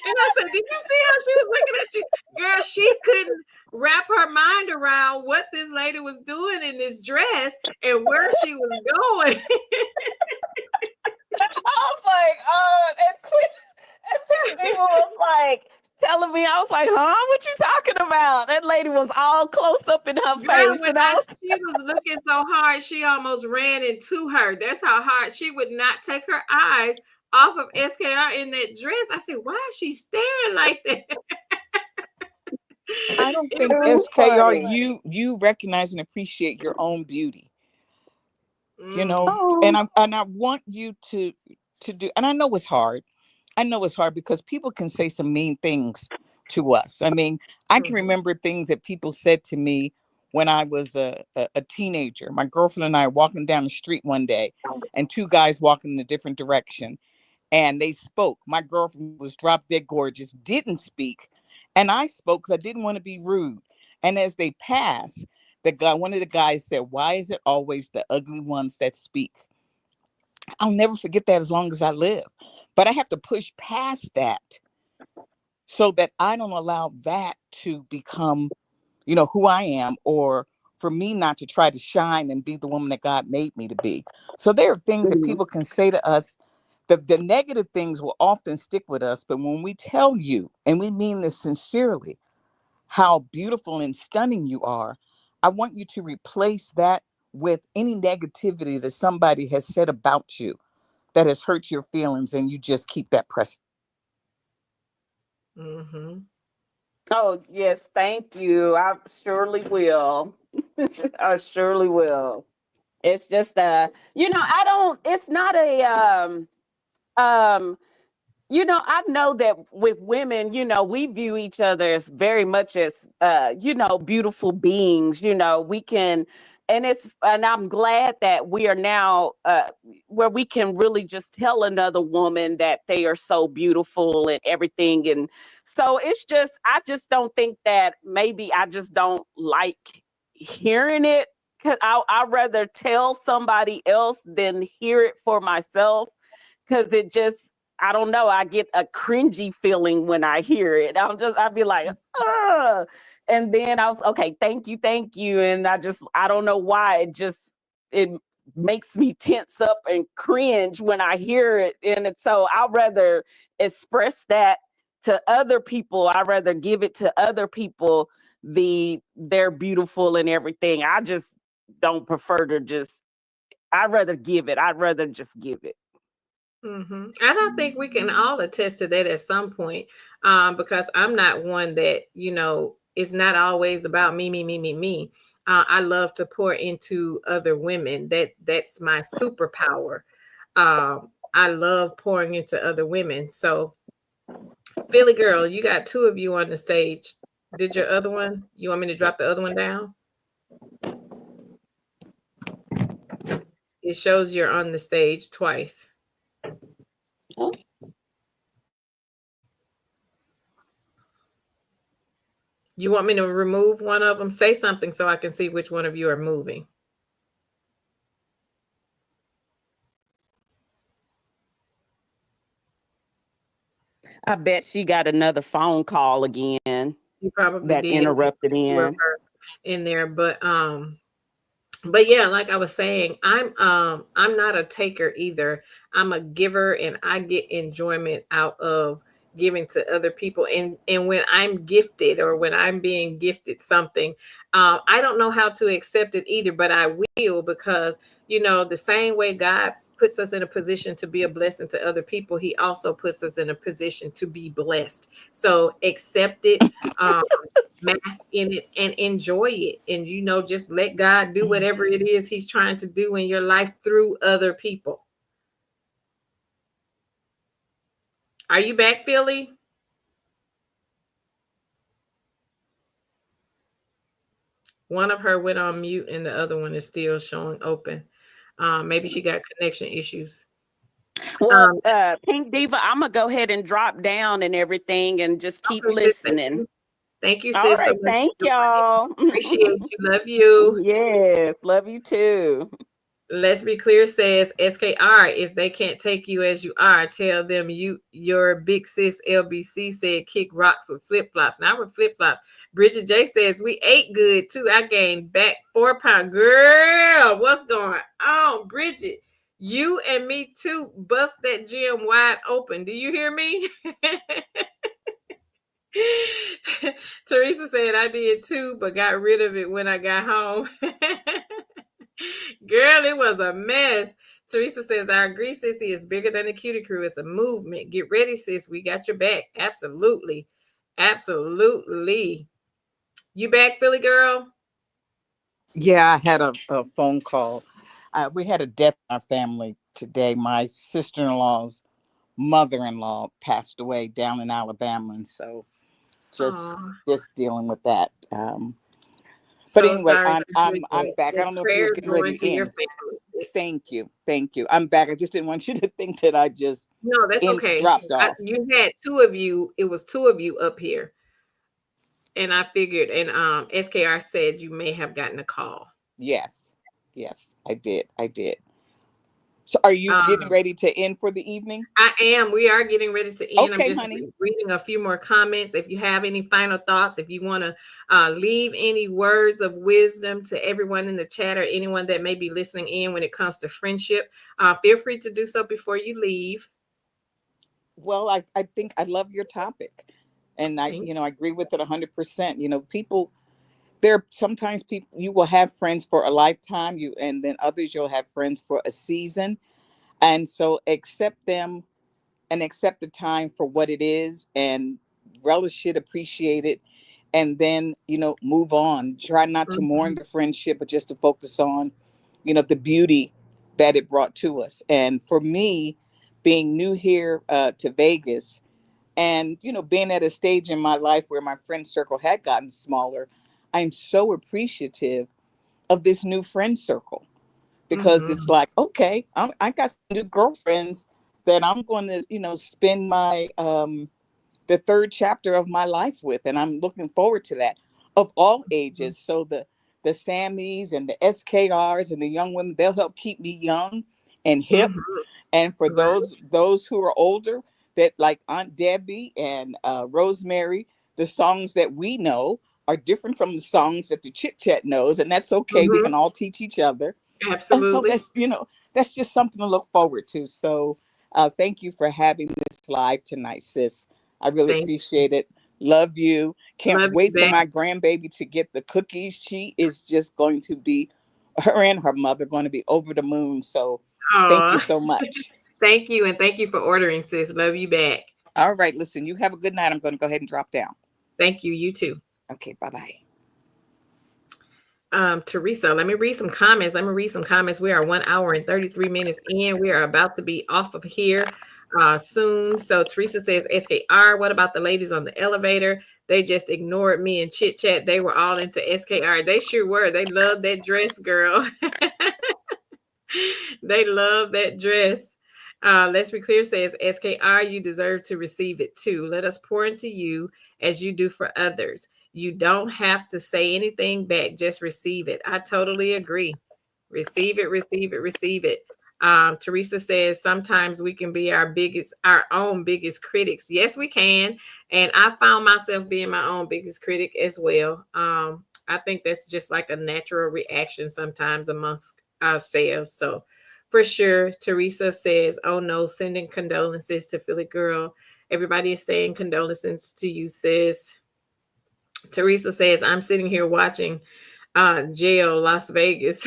And I said, "Did you see how she was looking at you?" Girl, she couldn't wrap her mind around what this lady was doing in this dress and where she was going. I was like, and people was like telling me, I was like, huh? What you talking about? That lady was all close up in her Girl, face. when And I was she was looking so hard, she almost ran into her. That's how hard she would not take her eyes off of SKR in that dress. I said, "Why is she staring like that?" I don't It think it was was SKR, funny. you recognize and appreciate your own beauty, mm, and Oh, I want you to do, and I know it's hard. I know it's hard because people can say some mean things to us. I mean, I can mhm, remember things that people said to me when I was a teenager. My girlfriend and I are walking down the street one day, and two guys walking in a different direction, and they spoke. My girlfriend was drop dead gorgeous, didn't speak, and I spoke because I didn't want to be rude. And as they passed, one of the guys said, "Why is it always the ugly ones that speak?" I'll never forget that as long as I live. But I have to push past that so that I don't allow that to become, who I am, or for me not to try to shine and be the woman that God made me to be. So there are things that mhm. people can say to us. The negative things will often stick with us. But when we tell you, and we mean this sincerely, how beautiful and stunning you are, I want you to replace that with any negativity that somebody has said about you that has hurt your feelings, and you just keep that pressed. mhm. Oh, yes, thank you. I surely will. I surely will. It's just I don't, it's not a um I know that with women, we view each other as very much as, beautiful beings. We can, and I'm glad that we are now where we can really just tell another woman that they are so beautiful and everything. And so I just don't think that maybe I just don't like hearing it. Cause I'd rather tell somebody else than hear it for myself, because I don't know, I get a cringy feeling when I hear it. I'd be like, ugh. And then I was okay, thank you. And I don't know why it makes me tense up and cringe when I hear it. So I'd rather express that to other people. I'd rather give it to other people, they're beautiful and everything. I just don't prefer to I'd rather give it. I'd rather just give it. And I think we can all attest to that at some point, because I'm not one that, it's not always about me, me, me, me, me. I love to pour into other women. That's my superpower. I love pouring into other women. So, Philly girl, you got two of you on the stage. Did your other one? You want me to drop the other one down? It shows you're on the stage twice. Oh, You want me to remove one of them? Say something so I can see which one of you are moving. I bet she got another phone call again You probably that did. interrupted Two of in. her in there, but yeah, like I was saying, I'm not a taker either. I'm a giver, and I get enjoyment out of giving to other people. And when I'm gifted, or when I'm being gifted something, I don't know how to accept it either, but I will, because the same way God puts us in a position to be a blessing to other people, He also puts us in a position to be blessed. So accept it. Um, Mask in it and enjoy it, and just let God do whatever it is He's trying to do in your life through other people. Are you back, Philly? One of her went on mute and the other one is still showing open. Maybe she got connection issues. Well, um Pink Diva, I'm gonna go ahead and drop down and everything and just keep okay, sis, thank listening. you. Thank you, All sis, so right, much thank for joining. y'all. Appreciate you. Love you. Yes, love you too. Let's Be Clear says, SKR, if they can't take you as you are, tell them your big sis LBC said kick rocks with flip flops. Now with flip flops. Bridget J says, we ate good too. I gained back 4 pounds. Girl, what's going on? Bridget, you and me too. Bust that gym wide open. Do you hear me? Teresa said, I did too, but got rid of it when I got home. Girl, it was a mess. Teresa says, I agree, sissy. It's bigger than the cutie crew. It's a movement. Get ready, sis. We got your back. Absolutely. Absolutely. You back, Philly girl? Yeah, I had a phone call. We had a death in our family today. My sister-in-law's mother-in-law passed away down in Alabama, and so just Oh, just dealing with that. But so anyway, sorry I'm to hear I'm that. I'm back. I Well, don't know if you were prayers getting ready going to your in. family, sis. Thank you. I'm back. I just didn't want you to think that I just No, that's in okay. dropped off. You had two of you. It was two of you up here. And I figured, and SKR said you may have gotten a call. Yes, yes, I did. So, are you getting Um, ready to end for the evening? I am. We are getting ready to end. I'm Okay, just honey. reading a few more comments. If you have any final thoughts, if you want to leave any words of wisdom to everyone in the chat, or anyone that may be listening in when it comes to friendship, feel free to do so before you leave. Well, I think I love your topic, and Thank I agree with it 100%. People, there are sometimes people you will have friends for a lifetime, and then others you'll have friends for a season, and so accept them and accept the time for what it is, and relish it, appreciate it, and then move on. Try not to mourn Mhm, the friendship, but just to focus on the beauty that it brought to us. And for me, being new here to Vegas, and being at a stage in my life where my friend circle had gotten smaller, I'm so appreciative of this new friend circle, because it's mhm, like, okay, I got some new girlfriends that I'm going to spend my the third chapter of my life with, and I'm looking forward to that, of all ages. So the Sammys and the SKRs and the young women, they'll help keep me young and hip. mhm. And for Right. those who are older, that like Aunt Debbie and Rosemary, the songs that we know are different from the songs that the chit chat knows, and that's okay. We Mhm. can all teach each other, and so Absolutely. that's just something to look forward to. So thank you for having this live tonight, sis. I really Thank appreciate it. Love you. Can't Love you wait for back. my grandbaby to get the cookies. She is just going to be, her and her mother going to be over the moon. So thank you Oh, so much. thank you, and thank you for ordering, sis. Love you back. All right, listen, you have a good night. I'm going to go ahead and drop down. Thank you. You too. Okay, bye bye. Teresa, let me read some comments. We are 1 hour and 33 minutes in. We are about to be off of here. soon. So Teresa says SKR. What about the ladies on the elevator? They just ignored me and chit chat. They were all into SKR. They sure were. They loved that dress, girl. They love that dress. Let's Be Clear says, SKR, you deserve to receive it too. Let us pour into you as you do for others. You don't have to say anything back, just receive it. I totally agree. Receive it, receive it, receive it. Teresa says sometimes we can be our own biggest critics. Yes, we can. And I found myself being my own biggest critic as well. I think that's just like a natural reaction sometimes amongst ourselves. So for sure, Teresa says, oh no, sending condolences to Philly Girl. Everybody is saying condolences to you, sis. Teresa says, I'm sitting here watching jail Las Vegas.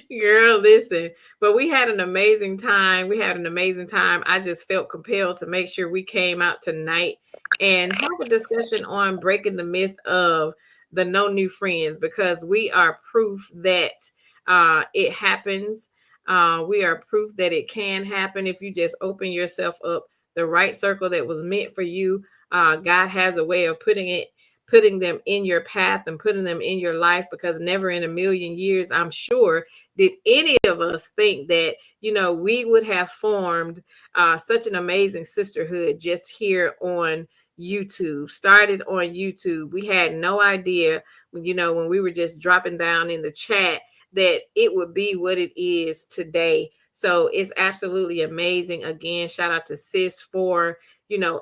Girl, listen. But we had an amazing time. We had an amazing time. I just felt compelled to make sure we came out tonight and have a discussion on breaking the myth of the no new friends, because we are proof that it happens. We are proof that it can happen if you just open yourself up. The right circle that was meant for you, God has a way of putting them in your path and putting them in your life, because never in a million years, I'm sure, did any of us think that, we would have formed such an amazing sisterhood just here on YouTube. Started on YouTube. We had no idea, when we were just dropping down in the chat, that it would be what it is today. So it's absolutely amazing. Again, shout out to sis for,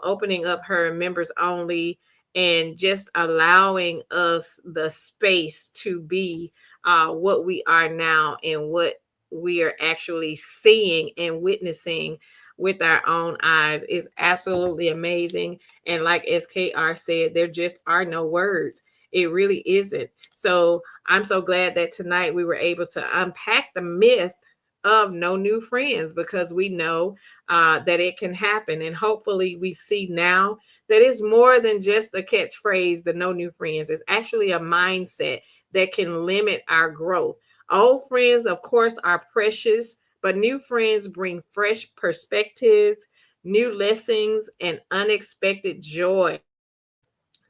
opening up her members only and just allowing us the space to be what we are now and what we are actually seeing and witnessing with our own eyes is absolutely amazing. And like SKR said, there just are no words. It really isn't. So I'm so glad that tonight we were able to unpack the myth of no new friends, because we know that it can happen. And hopefully we see now that is more than just a catchphrase, the no new friends. It's actually a mindset that can limit our growth. Old friends, of course, are precious, but new friends bring fresh perspectives, new lessons, and unexpected joy.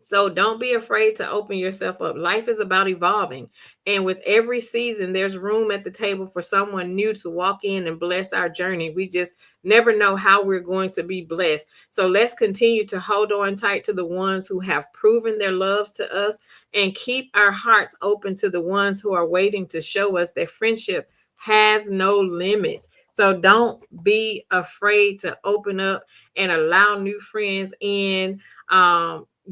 So don't be afraid to open yourself up. Life is about evolving. And with every season, there's room at the table for someone new to walk in and bless our journey. We just never know how we're going to be blessed. So let's continue to hold on tight to the ones who have proven their loves to us, and keep our hearts open to the ones who are waiting to show us that friendship has no limits. So don't be afraid to open up and allow new friends in.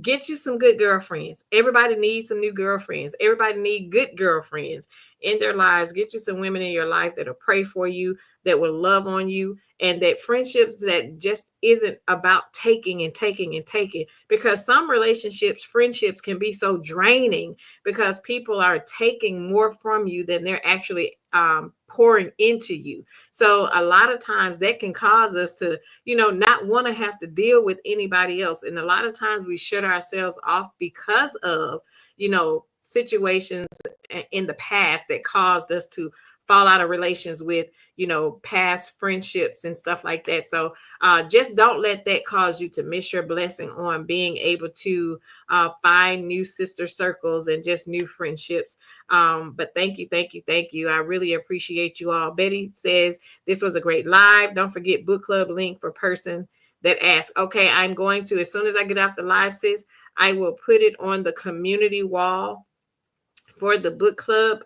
Get you some good girlfriends. Everybody needs some new girlfriends. Everybody need good girlfriends in their lives. Get you some women in your life that'll pray for you, that will love on you, and that friendships that just isn't about taking and taking and taking. Because some relationships, friendships can be so draining because people are taking more from you than they're actually pouring into you. So a lot of times that can cause us to, not want to have to deal with anybody else. And a lot of times we shut ourselves off because of, situations in the past that caused us to fall out of relations with, past friendships and stuff like that. So just don't let that cause you to miss your blessing on being able to find new sister circles and just new friendships. But thank you, thank you, thank you. I really appreciate you all. Betty says, this was a great live. Don't forget book club link for person that asks. Okay, I'm going to, as soon as I get off the live, sis, I will put it on the community wall for the book club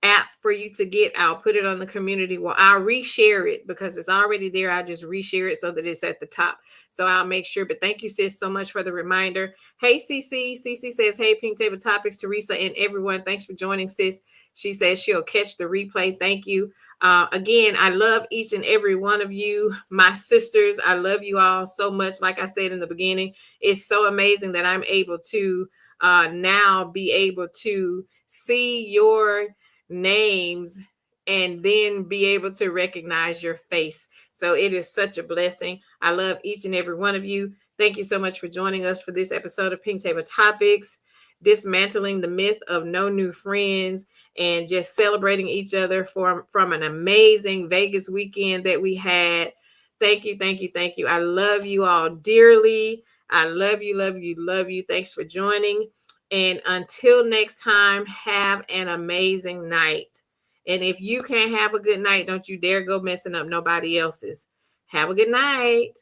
app for you to get. I'll put it on the community wall. I'll reshare it because it's already there. I'll just reshare it so that it's at the top. So I'll make sure. But thank you, sis, so much for the reminder. Hey, CC. CC says, hey, Pink Table Topics, Teresa, and everyone. Thanks for joining, sis. She says she'll catch the replay. Thank you. Again, I love each and every one of you, my sisters. I love you all so much. Like I said in the beginning, it's so amazing that I'm able to now be able to see your names and then be able to recognize your face. So it is such a blessing. I love each and every one of you. Thank you so much for joining us for this episode of Pink Table Topics. dismantling the myth of no new friends, and just celebrating each other from an amazing Vegas weekend that we had. Thank you, thank you, thank you. I love you all dearly. I love you, love you, love you. Thanks for joining. And until next time, have an amazing night. And if you can't have a good night, don't you dare go messing up nobody else's. Have a good night.